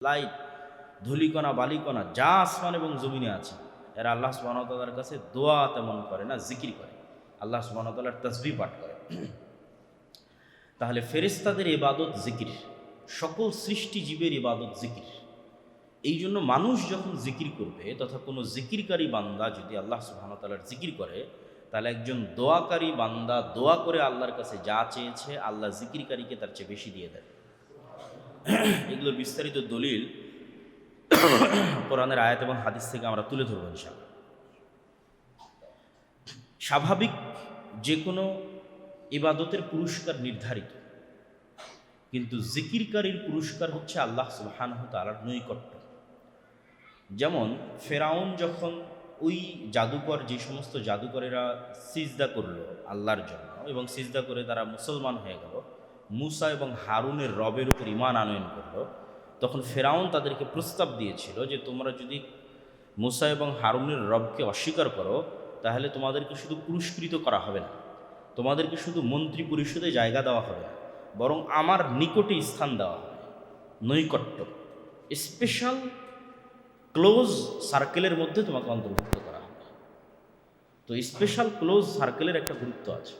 Light, ধূলিকণা, বালিকণা যা আসমান এবং জমিনে আছে, এরা আল্লাহ সুবহানাহু ওয়া তাআলার কাছে দোয়া তেমন করে না, জিকির করে, আল্লাহ সুবহানাহু ওয়া তাআলার তাসবিহ পাঠ করে। তাহলে ফেরেশতাদের ইবাদত জিকির, সকল সৃষ্টি জীবের ইবাদত জিকির। এই জন্য মানুষ যখন জিকির করবে তথা কোনো জিকিরকারী বান্দা যদি আল্লাহ সুবহানাহু ওয়া তাআলার জিকির করে, তাহলে একজন দোয়াকারী বান্দা দোয়া করে আল্লাহর কাছে যা চেয়েছে আল্লাহ জিকিরকারীকে তার চেয়ে বেশি দিয়ে দেয়। এগুলোর বিস্তারিত দলিল কোরআনের আয়াত এবং হাদিস থেকে আমরা তুলে ধরব ইনশাআল্লাহ। স্বাভাবিক যে কোনো ইবাদতের পুরস্কার নির্ধারিত, কিন্তু জিকিরকারীর পুরস্কার হচ্ছে আল্লাহ সুবহানাহু ওয়া তাআলার নৈকট্য। যেমন ফেরাউন যখন ওই জাদুকর, যে সমস্ত জাদুকরেরা সিজদা করলো আল্লাহর জন্য এবং সিজদা করে তারা মুসলমান হয়ে গেল, মুসা এবং হারুনের রবের উপর ঈমান আনয়ন করলো, তখন ফেরাউন তাদেরকে প্রস্তাব দিয়েছিল যে তোমরা যদি মুসা এবং হারুনের রবকে অস্বীকার করো তাহলে তোমাদেরকে শুধু পুরস্কৃত করা হবে না, তোমাদেরকে শুধু মন্ত্রী পরিষদে জায়গা দেওয়া হবে না, বরং আমার নিকটে স্থান দেওয়া হবে, নৈকট্য, স্পেশাল ক্লোজ সার্কেলের মধ্যে তোমাকে অন্তর্ভুক্ত করা হবে। তো স্পেশাল ক্লোজ সার্কেলের একটা গুরুত্ব আছে,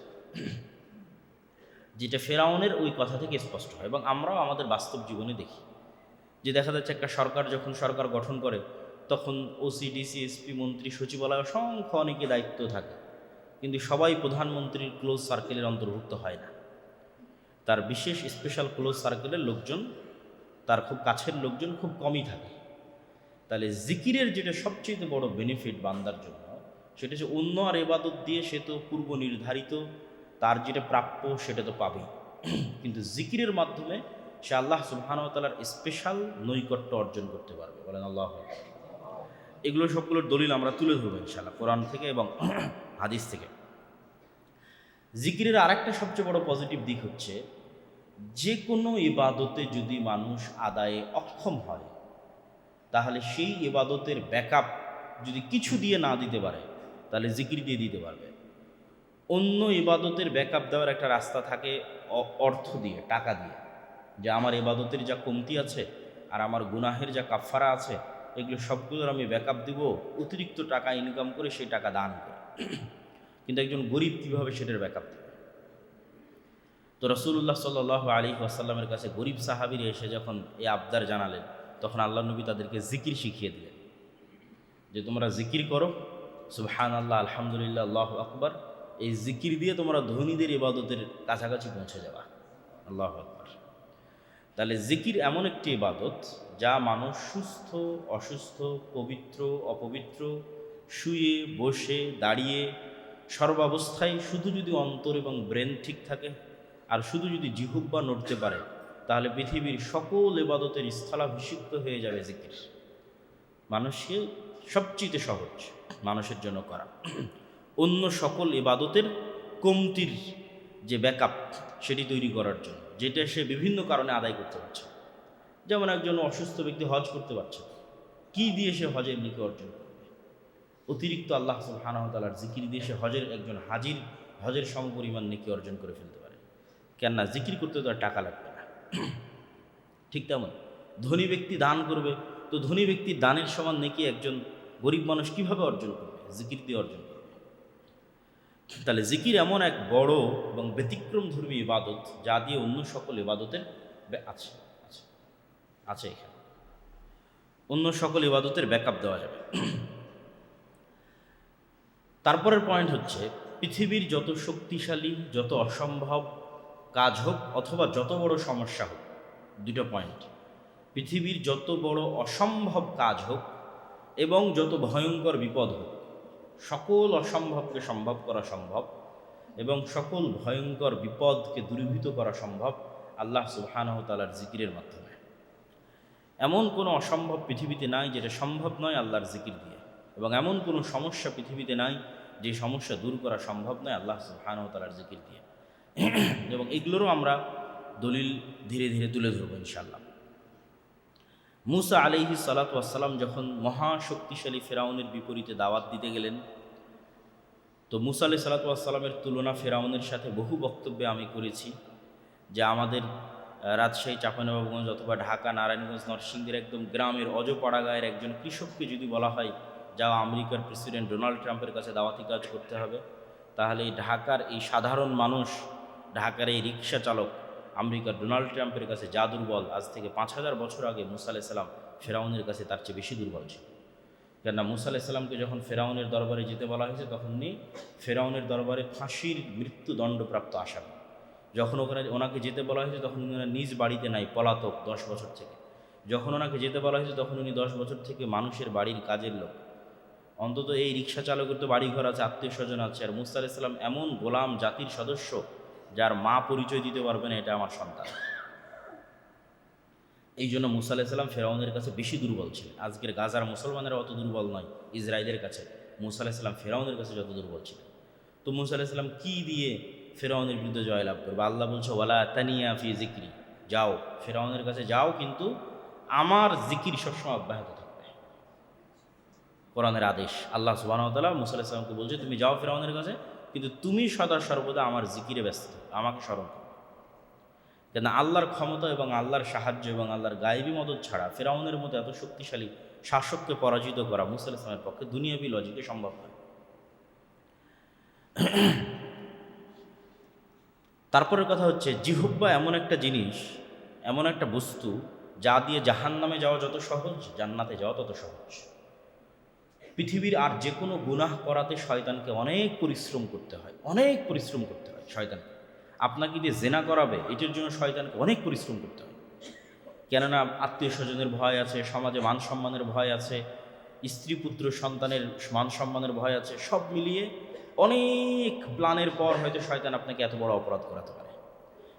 যেটা ফেরাউনের ওই কথা থেকে স্পষ্ট হয় এবং আমরাও আমাদের বাস্তব জীবনে দেখি যে দেখা যাচ্ছে একটা সরকার যখন সরকার গঠন করে তখন ওসি, ডিসি, এসপি, মন্ত্রী, সচিবালয় অসংখ্য অনেকে দায়িত্ব থাকে, কিন্তু সবাই প্রধানমন্ত্রীর ক্লোজ সার্কেলের অন্তর্ভুক্ত হয় না। তার বিশেষ স্পেশাল ক্লোজ সার্কেলের লোকজন, তার খুব কাছের লোকজন খুব কমই থাকে। তাহলে জিকিরের যেটা সবচেয়ে বড় বেনিফিট বান্দার জন্য, সেটা হচ্ছে অন্য আর ইবাদত দিয়ে সে তো পূর্ব নির্ধারিত তার যেটা প্রাপ্য সেটা তো পাবেই, কিন্তু জিকিরের মাধ্যমে সে আল্লাহ সুবহানাহু ওয়া তাআলার স্পেশাল নৈকট্য অর্জন করতে পারবে। বলেন আল্লাহু আকবার। এগুলো সবগুলোর দলিল আমরা তুলে ধরবো ইনশাআল্লাহ কোরআন থেকে এবং হাদিস থেকে। জিকিরের আরেকটা সবচেয়ে বড় পজিটিভ দিক হচ্ছে, যে কোনো ইবাদতে যদি মানুষ আদায়ে অক্ষম হয় তাহলে সেই ইবাদতের ব্যাকআপ যদি কিছু দিয়ে না দিতে পারে তাহলে জিকির দিয়ে দিতে পারবে। অন্য ইবাদতের ব্যাকআপ দেওয়ার একটা রাস্তা থাকে অর্থ দিয়ে, টাকা দিয়ে, যে আমার ইবাদতের যা কমতি আছে আর আমার গুনাহের যা কাফফারা আছে এগুলো সবগুলোর আমি ব্যাকআপ দিব, অতিরিক্ত টাকা ইনকাম করে সেই টাকা দান করে। কিন্তু একজন গরিব কীভাবে সেটার ব্যাকআপ দেবে? তো রাসূলুল্লাহ সাল্লাল্লাহু আলাইহি ওয়াসাল্লামের কাছে গরিব সাহাবীরা এসে যখন এই আবদার জানালেন, তখন আল্লাহ নবী তাদেরকে জিকির শিখিয়ে দিলেন যে তোমরা জিকির করো, সুবহানাল্লাহ, আলহামদুলিল্লাহ, আল্লাহু আকবার। এই জিকির দিয়ে তোমরা ধনীদের ইবাদতের কাছাকাছি পৌঁছে যাবা। আল্লাহু আকবার। তাহলে জিকির এমন একটি ইবাদত যা মানুষ সুস্থ, অসুস্থ, পবিত্র, অপবিত্র, শুয়ে, বসে, দাঁড়িয়ে, সর্বাবস্থায় শুধু যদি অন্তর এবং ব্রেন ঠিক থাকে আর শুধু যদি জিহ্বা নড়তে পারে তাহলে পৃথিবীর সকল ইবাদতের স্থলাভিষিক্ত হয়ে যাবে জিকির। মানুষকে সবচেয়ে সহজ মানুষের জন্য করা, অন্য সকল ইবাদতের কমতির যে ব্যাকআপ সেটি তৈরি করার জন্য, যেটা সে বিভিন্ন কারণে আদায় করতে পারছে। যেমন একজন অসুস্থ ব্যক্তি হজ করতে পারছে, কি দিয়ে সে হজের নেকি অর্জন করবে? অতিরিক্ত আল্লাহ সুবহানাহু ওয়া তাআলার জিকির দিয়ে সে একজন হাজির হজের সমপরিমাণ নেকি অর্জন করে ফেলতে পারে। কেননা জিকির করতে তো আর টাকা লাগবে না। ঠিক তেমন ধনী ব্যক্তি দান করবে, তো ধনী ব্যক্তির দানের সমান নেকি একজন গরিব মানুষ কিভাবে অর্জন করবে? জিকির দিয়ে অর্জন করবে। তাহলে জিকির এমন এক বড় এবং ব্যতিক্রম ধর্মী ইবাদত যা দিয়ে অন্য সকল ইবাদতের আছে আছে আছে এখানে অন্য সকল ইবাদতের ব্যাকআপ দেওয়া যাবে। তারপরের পয়েন্ট হচ্ছে, পৃথিবীর যত শক্তিশালী, যত অসম্ভব কাজ হোক অথবা যত বড় সমস্যা হোক, দুটো পয়েন্ট, পৃথিবীর যত বড় অসম্ভব কাজ হোক এবং যত ভয়ঙ্কর বিপদ হোক, সকল অসম্ভবকে সম্ভব করা সম্ভব এবং সকল ভয়ঙ্কর বিপদকে দূরীভূত করা সম্ভব আল্লাহ সুবহানাহু ওয়া তাআলার জিকিরের মাধ্যমে। এমন কোনো অসম্ভব পৃথিবীতে নাই যেটা সম্ভব নয় আল্লাহর জিকির দিয়ে, এবং এমন কোনো সমস্যা পৃথিবীতে নাই যে সমস্যা দূর করা সম্ভব নয় আল্লাহ সুবহানাহু ওয়া তাআলার জিকির দিয়ে। এবং এগুলোরও আমরা দলিল ধীরে ধীরে তুলে ধরবো ইনশাআল্লাহ। মুসা আলাইহিস সালাতু ওয়াস সালাম যখন মহাশক্তিশালী ফেরাউনের বিপরীতে দাওয়াত দিতে গেলেন, তো মুসা আলাইহিস সালাতু ওয়াস সালামের তুলনা ফেরাউনের সাথে বহু বক্তব্যে আমি করেছি যে আমাদের রাজশাহী, চাঁপাইনবাবগঞ্জ অথবা ঢাকা, নারায়ণগঞ্জ, নরসিংদীর একদম গ্রামের অজপাড়া গায়ের একজন কৃষককে যদি বলা হয় যাও আমেরিকার প্রেসিডেন্ট ডোনাল্ড ট্রাম্পের কাছে দাওয়াতি কাজ করতে হবে, তাহলে এই ঢাকার এই সাধারণ মানুষ, ঢাকার এই রিক্সা চালক আমেরিকার ডোনাল্ড ট্রাম্পের কাছে যা দুর্বল, আজ থেকে 5000 বছর আগে মুসা আলাইহিস সালাম ফেরাউনের কাছে তার চেয়ে বেশি দুর্বল ছিল। কেননা মুসা আলাইহিস সালামকে যখন ফেরাউনের দরবারে যেতে বলা হয়েছে তখন উনি ফেরাউনের দরবারে ফাঁসির মৃত্যুদণ্ডপ্রাপ্ত আসামি। যখন ওনাকে যেতে বলা হয়েছে তখন উনি নিজ বাড়িতে নাই, পলাতক 10 বছর থেকে। যখন ওনাকে যেতে বলা হয়েছে তখন উনি 10 বছর থেকে মানুষের বাড়ির কাজের লোক। অন্তত এই রিক্সা চালকের তো বাড়িঘর আছে, আত্মীয় স্বজন আছে। আর মুসা আলাইহিস সালাম এমন গোলাম জাতির সদস্য যার মা পরিচয় দিতে পারবে না এটা আমার সন্তান। এই জন্য মুসা আলাইহিস সালাম ফেরাউনের কাছে বেশি দুর্বল ছিলেন। আজকের গাজার মুসলমানেরা অত দুর্বল নয় ইসরায়েলের কাছে, মুসা আলাইহিস সালাম ফেরাউনের কাছে যত দুর্বল ছিলেন। তো মুসা আলাইহিস সালাম কী দিয়ে ফেরাউনের বিরুদ্ধে জয়লাভ করবে? আল্লাহ বলছে ওয়ালা তানিয়া ফি জিক্রি, যাও ফেরাউনের কাছে যাও, কিন্তু আমার জিকির সবসময় অব্যাহত থাকবে। কোরআনের আদেশ, আল্লাহ সুবহানাহু ওয়া তাআলা মুসা আলাইহিস সালামকে বলছে তুমি যাও ফেরাউনের কাছে, কিন্তু তুমি সদা সর্বদা আমার জিকিরে ব্যস্ত থাকো, আমাকে স্মরণ করো। কেন আল্লাহর ক্ষমতা এবং আল্লাহর সাহায্য এবং আল্লাহর গায়েবী মদদ ছাড়া ফেরাউনের মতো এত শক্তিশালী শাসককে পরাজিত করা মুসা আলাইহিস সালামের পক্ষে দুনিয়াবী লজিকে সম্ভব নয়। তারপরের কথা হচ্ছে জিহ্বা এমন একটা জিনিস, এমন একটা বস্তু যা দিয়ে জাহান্নামে যাওয়া যত সহজ, জান্নাতে যাওয়া তত সহজ। পৃথিবীর আর যে কোনো গুনাহ করাতে শয়তানকে অনেক পরিশ্রম করতে হয়, অনেক পরিশ্রম করতে হয় শয়তানকে। আপনাকে দিয়ে জেনা করাবে এটার জন্য শয়তানকে অনেক পরিশ্রম করতে হয়। কেননা আত্মীয় স্বজনের ভয় আছে, সমাজে মান সম্মানের ভয় আছে, স্ত্রী পুত্র সন্তানের মান সম্মানের ভয় আছে। সব মিলিয়ে অনেক প্ল্যানের পর হয়তো শয়তান আপনাকে এত বড় অপরাধ করাতে পারে।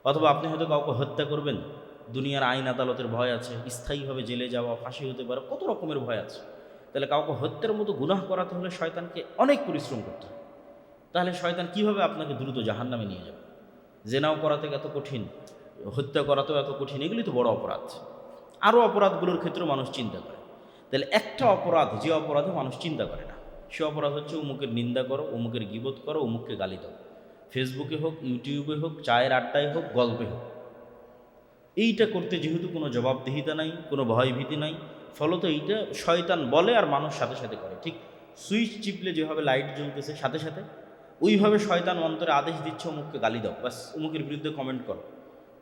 অথবা আপনি হয়তো কাউকে হত্যা করবেন, দুনিয়ার আইন আদালতের ভয় আছে, স্থায়ীভাবে জেলে যাওয়া, ফাঁসি হতে পারে, কত রকমের ভয় আছে। তাহলে কাউকে হত্যার মতো গুনাহ করাতে হলে শয়তানকে অনেক পরিশ্রম করতে হয়। তাহলে শয়তান কীভাবে আপনাকে দ্রুত জাহান্নামে নিয়ে যাবে? জেনাও করাতে এত কঠিন, হত্যা করাতেও এত কঠিন, এগুলি তো বড় অপরাধ। আরও অপরাধগুলোর ক্ষেত্রেও মানুষ চিন্তা করে। তাহলে একটা অপরাধ, যে অপরাধে মানুষ চিন্তা করে না, সে অপরাধ হচ্ছে অমুকের নিন্দা করো, অমুকের গীবত করো, অমুককে গালি দাও। ফেসবুকে হোক, ইউটিউবে হোক, চায়ের আড্ডায় হোক, গল্পে হোক। এইটা করতে যেহেতু কোনো জবাবদিহিতা নাই, কোনো ভয়ভীতি নাই, ফলত এইটা শয়তান বলে আর মানুষ সাথে সাথে করে। ঠিক সুইচ চিপলে যেভাবে লাইট জ্বলতেছে সাথে সাথে, ওইভাবে শয়তান অন্তরে আদেশ দিচ্ছে অমুককে গালি দাও, বাস অমুকের বিরুদ্ধে কমেন্ট করো,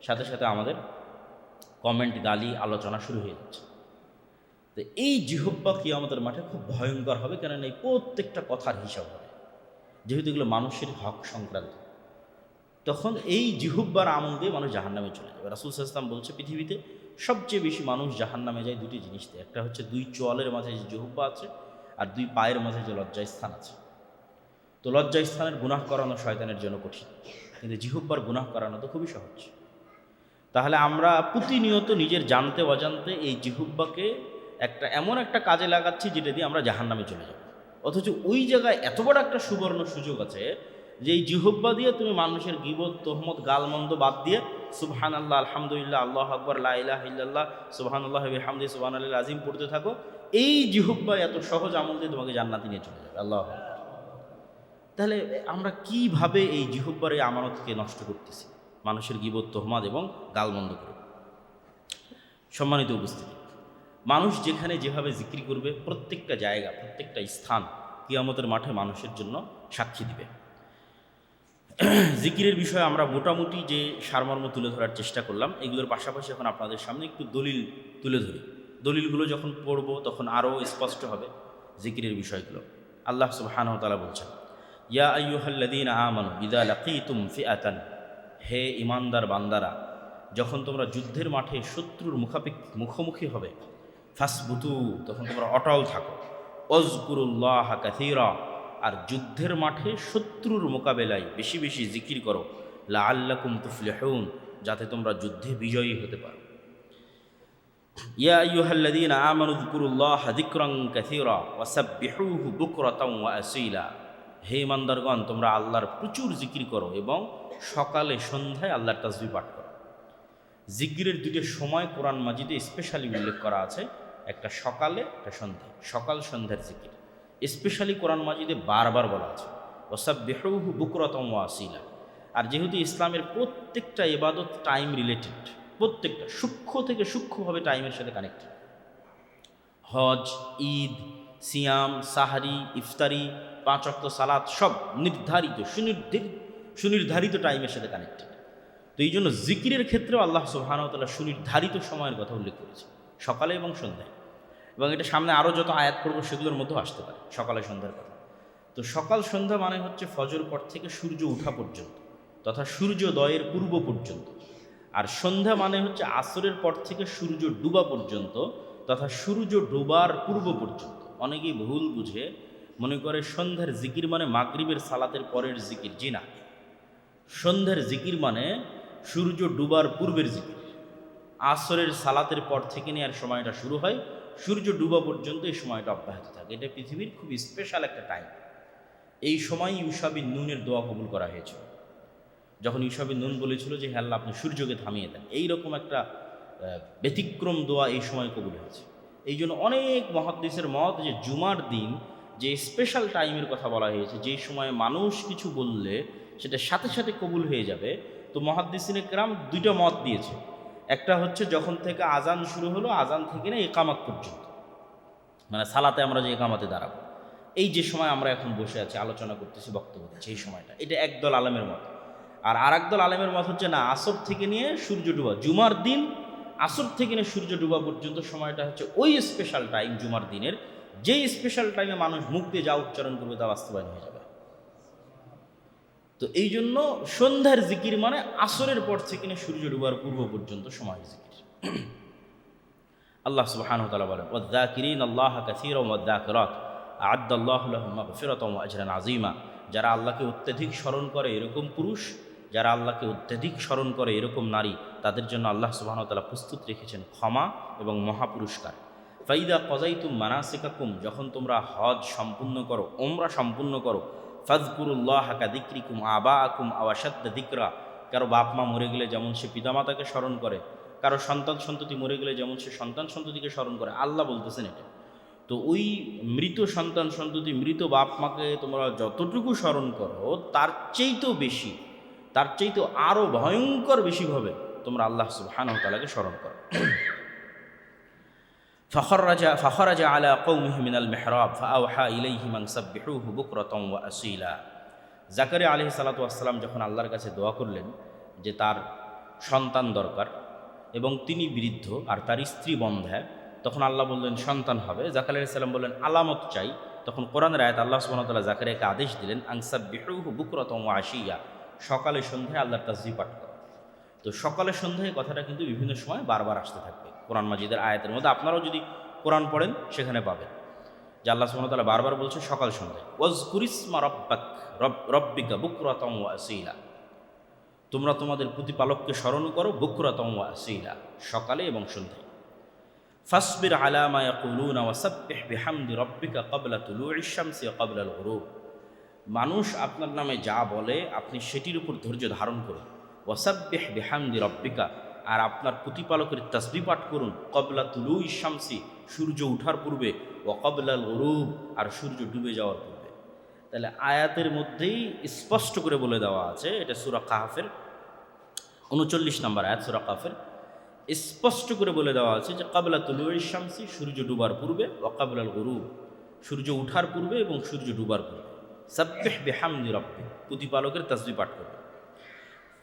সাথে সাথে আমাদের কমেন্ট, গালি, আলোচনা শুরু হয়ে যাচ্ছে। তো এই জিহ্বা কিয়ামতের মাঠে খুব ভয়ঙ্কর হবে, কেননা এই প্রত্যেকটা কথার হিসাব হবে, যেহেতু এগুলো মানুষের হক সংক্রান্ত। তখন এই জিহ্বার আমল দিয়ে মানুষ জাহান্নামে চলে যাবে। রাসূল সাল্লাল্লাহু আলাইহি ওয়াসাল্লাম বলছে পৃথিবীতে সবচেয়ে বেশি মানুষ জাহান্নামে যায় দুটি জিনিসতে, একটা হচ্ছে 2 চোয়ালের মাঝে যে জিহ্বা আছে, আর 2 পায়ের মাঝে যে লজ্জাস্থান আছে। তো লজ্জাস্থানের গুনাহ করানো শয়তানের জন্য কঠিন, কিন্তু জিহ্বার গুনাহ করানো তো খুবই সহজ। তাহলে আমরা প্রতিনিয়ত নিজের জানতে অজান্তে এই জিহ্বাকে এমন একটা কাজে লাগাচ্ছি যেটা দিয়ে আমরা জাহান্নামে চলে যাব। অথচ ওই জায়গায় এত বড় একটা সুবর্ণ সুযোগ আছে যে এই জিহ্বা দিয়ে তুমি মানুষের গীবত, তোহমত, গালমন্দ বাদ দিয়ে সুবহানাল্লাহ, আলহামদুলিল্লাহ, আল্লাহু আকবার, লা ইলাহা ইল্লাল্লাহ, সুবহানাল্লাহি ওয়া বিহামদিহি, সুবহানাল্লাহিল আযীম পড়তে থাকো। এই জিহ্বা এত সহজ আমল দিয়ে তোমাকে জান্নাতে নিয়ে চলে যাবে। আল্লাহু আকবার। তাহলে আমরা কিভাবে এই জিহ্বার এই আমানতকে নষ্ট করতেছি, মানুষের গীবত, তোহমত এবং গালমন্দ করে? সম্মানিত উপস্থিতি, মানুষ যেখানে যেভাবে জিকির করবে, প্রত্যেকটা জায়গা, প্রত্যেকটা স্থান কিয়ামতের মাঠে মানুষের জন্য সাক্ষী দিবে। জিকিরের বিষয়ে আমরা মোটামুটি যে সারমর্ম তুলে ধরার চেষ্টা করলাম, এগুলোর পাশাপাশি এখন আপনাদের সামনে একটু দলিল তুলে ধরি। দলিলগুলো যখন পড়ব তখন আরও স্পষ্ট হবে জিকিরের বিষয়গুলো। আল্লাহ সুবহানাহু ওয়া তাআলা বলছেন, ইয়া আইয়ুহাল্লাযীনা আমানু ইযা লাকীতুম ফিআতান, হে ঈমানদার বান্দারা, যখন তোমরা যুদ্ধের মাঠে শত্রুর মুখোমুখি হবে, ফাসবুতু, তখন তোমরা অটল থাকো, ওযকুরুল্লাহা কাসীরা, আর যুদ্ধের মাঠে শত্রুর মোকাবেলায় বেশি বেশি জিকির করো, লাআল্লাকুম তুফলিহুন, যাতে তোমরা যুদ্ধে বিজয়ী হতে পারো। ইয়া আইয়ুহাল্লাযীনা আমানু যকুরুল্লাহা যিকরান কাসীরা ওয়াসাব্বিহুহু বুকরাতাও ওয়া আসীলা, হে ঈমানদারগণ, তোমরা আল্লাহর প্রচুর জিকির করো এবং সকালে সন্ধ্যায় আল্লাহর তাসবিহ পাঠ করো। জিকিরের দুটো সময় কোরআন মাজিদে স্পেশালি উল্লেখ করা আছে, একটা সকালে, একটা সন্ধ্যায়। সকাল সন্ধ্যার জিকির স্পেশালি কোরআন মাজিদে বারবার বলা আছে, ওয়াসাব্বিহুহু বুকরাতাও ওয়া আসীলা। আর যেহেতু ইসলামের প্রত্যেকটা ইবাদত টাইম রিলেটেড, প্রত্যেকটা সূক্ষ্ম থেকে সূক্ষ্মভাবে টাইমের সাথে কানেক্টেড। হজ, ঈদ, সিয়াম, সাহারি, ইফতারি, 5 ওয়াক্ত সালাত সব নির্ধারিত সুনির্ধারিত টাইমের সাথে কানেক্টেড। তো এই জন্য জিকিরের ক্ষেত্রেও আল্লাহ সুবহানাহু ওয়া তাআলা সুনির্ধারিত সময়ের কথা উল্লেখ করেছে, সকালে এবং সন্ধ্যায়। এবং এটা সামনে আরও যত আয়াত করবো সেগুলোর মধ্যেও আসতে পারে সকালে সন্ধ্যার কথা। তো সকাল সন্ধ্যা মানে হচ্ছে ফজর পর থেকে সূর্য ওঠা পর্যন্ত, তথা সূর্যোদয়ের পূর্ব পর্যন্ত। আর সন্ধ্যা মানে হচ্ছে আসরের পর থেকে সূর্য ডুবা পর্যন্ত, তথা সূর্য ডুবার পূর্ব পর্যন্ত। অনেকেই ভুল বুঝে মনে করে সন্ধ্যার জিকির মানে মাগরিবের সালাতের পরের জিকির। জি না, সন্ধ্যার জিকির মানে সূর্য ডুবার পূর্বের জিকির। আসরের সালাতের পর থেকে নেওয়ার সময়টা শুরু হয়, সূর্য ডুবা পর্যন্ত এই সময়টা অব্যাহত থাকে। এটা পৃথিবীর খুব স্পেশাল একটা টাইম। এই সময় ইউশা বিন নুনের দোয়া কবুল করা হয়েছিল, যখন ইউশা বিন নুন বলেছিল যে হে আল্লাহ আপনি সূর্যকে থামিয়ে দেন। এইরকম একটা ব্যতিক্রম দোয়া এই সময় কবুল হয়েছে। এই জন্য অনেক মুহাদ্দিসের মত যে জুমার দিন যে স্পেশাল টাইমের কথা বলা হয়েছে, যে সময়ে মানুষ কিছু বললে সেটা সাথে সাথে কবুল হয়ে যাবে। তো মুহাদ্দিসিনে কেরাম 2টা মত দিয়েছে। একটা হচ্ছে যখন থেকে আজান শুরু হলো, আজান থেকে না একামাত পর্যন্ত, মানে সালাতে আমরা যে একামাতে দাঁড়াবো, এই যে সময় আমরা এখন বসে আছি আলোচনা করতেছি বক্তব্য দিচ্ছি, এই সময়টা। এটা একদল আলেমের মত। আর আরেকদল আলেমের মত হচ্ছে না, আসর থেকে নিয়ে সূর্য ডুবা, জুমার দিন আসর থেকে নিয়ে সূর্য ডুবা পর্যন্ত সময়টা হচ্ছে ওই স্পেশাল টাইম জুমার দিনের, যেই স্পেশাল টাইমে মানুষ মুখ দিয়ে যা উচ্চারণ করবে তা বাস্তবায়ন হয়ে যাবে। তো এই জন্য সন্ধ্যার জিকির মানে আসরের পর থেকে নিয়ে সূর্য ডুবার পূর্ব পর্যন্ত সময় জিকির। আল্লাহ সুবহানাহু ওয়া তাআলা বলেন ওয়ায-যাকিরিনা আল্লাহা কাসীরান ওয়ায-যাকিরাত আ'আদ্দাল্লাহু লাহুম মাগফিরাতান ওয়া আজরান আযীমা। যারা আল্লাহকে অত্যধিক স্মরণ করে এরকম পুরুষ, যারা আল্লাহকে অত্যধিক স্মরণ করে এরকম নারী, তাদের জন্য আল্লাহ সুবহানাহু ওয়া তাআলা প্রস্তুত রেখেছেন ক্ষমা এবং মহাপুরস্কার। ফাইদা কযাইতুম মানাসিকাকুম, যখন তোমরা হজ সম্পূর্ণ করো, উমরা সম্পূর্ণ করো, ফাযকুরুল্লাহা কাযিকরিকুম আবাআকুম আও আশাদ্দা যিকরা। কারো বাপ মা মরে গেলে যেমন সে পিতামাতাকে স্মরণ করে, কারো সন্তান সন্ততি মরে গেলে যেমন সে সন্তান সন্ততিকে স্মরণ করে, আল্লাহ বলতেছেন এটা। তো ওই মৃত সন্তান সন্ততি, মৃত বাপ মাকে তোমরা যতটুকু স্মরণ করো তার চেয়েতেও বেশি, তার চাইতে আরও ভয়ঙ্কর বেশিভাবে তোমরা আল্লাহ সুবহানাহু ওয়া তাআলাকে স্মরণ করো। ফাখরাজা আলা কওমিহি মিনাল মিহরাব ফাআওহা ইলাইহিম আন সাব্বিহুহু বুকরাতান ওয়া আসীলা। জাকারিয়া আলাইহিস সালাতু ওয়াস সালাম যখন আল্লাহর কাছে দোয়া করলেন যে তার সন্তান দরকার এবং তিনি বৃদ্ধ আর তার স্ত্রী বন্ধ্যা, তখন আল্লাহ বললেন সন্তান হবে। জাকারিয়া আলাইহিস সালাম বললেন আলামত চাই। তখন কোরআনের আয়াত আল্লাহ সুবহানাহু ওয়া তাআলা জাকারিয়াকে আদেশ দিলেন আন সাব্বিহুহু বুকরাতান ওয়া আশিয়া, সকালে সন্ধ্যায় আল্লাহর তাসবিহ পাঠ করো। তো সকালে সন্ধ্যায় কথাটা কিন্তু বিভিন্ন সময় বারবার আসতে থাকবে কোরআন মাজিদের আয়াতের মধ্যে। আপনারাও যদি কোরআন পড়েন সেখানে পাবেন যে আল্লাহ সুবহানাহু ওয়া তাআলা বারবার বলছে সকাল সন্ধ্যায় ওয়াজকুরিসমা রব্বিকা বুকরাতান ওয়া আসীলা, তোমরা তোমাদের প্রতিপালককে স্মরণ করো বুকরাতান ওয়া আসীলা, সকালে এবং সন্ধ্যায়। ফাসবির আলা মা ইয়াকুলুনা ওয়াসাব্বিহ বিহামদি রব্বিকা ক্বাবলা তুলুইশ শামসি ওয়া ক্বাবলাল গুরুব। মানুষ আপনার নামে যা বলে আপনি সেটির উপর ধৈর্য ধারণ করুন। ওয়াসাব্বিহ বিহামদি রব্বিকা, আর আপনার প্রতিপালকের তাসবিহ পাঠ করুন। ক্বাবলা তুলুইশ শামসি, সূর্য ওঠার পূর্বে, ওয়া ক্বাবলাল গুরুব, আর সূর্য ডুবে যাওয়ার পূর্বে। তাহলে আয়াতের মধ্যেই স্পষ্ট করে বলে দেওয়া আছে, এটা সূরা কাহফের 39 নম্বর আয়াত। সূরা কাহফের স্পষ্ট করে বলে দেওয়া আছে যে ক্বাবলা তুলুইশ শামসি, সূর্য ডুবার পূর্বে, ওয়া ক্বাবলাল গুরুব, সূর্য ওঠার পূর্বে এবং সূর্য ডুবার পূর্বে। সাব্বিহ বিহামদি রব্বিক, প্রতিপালকের তাসবিহ পাঠ করবে।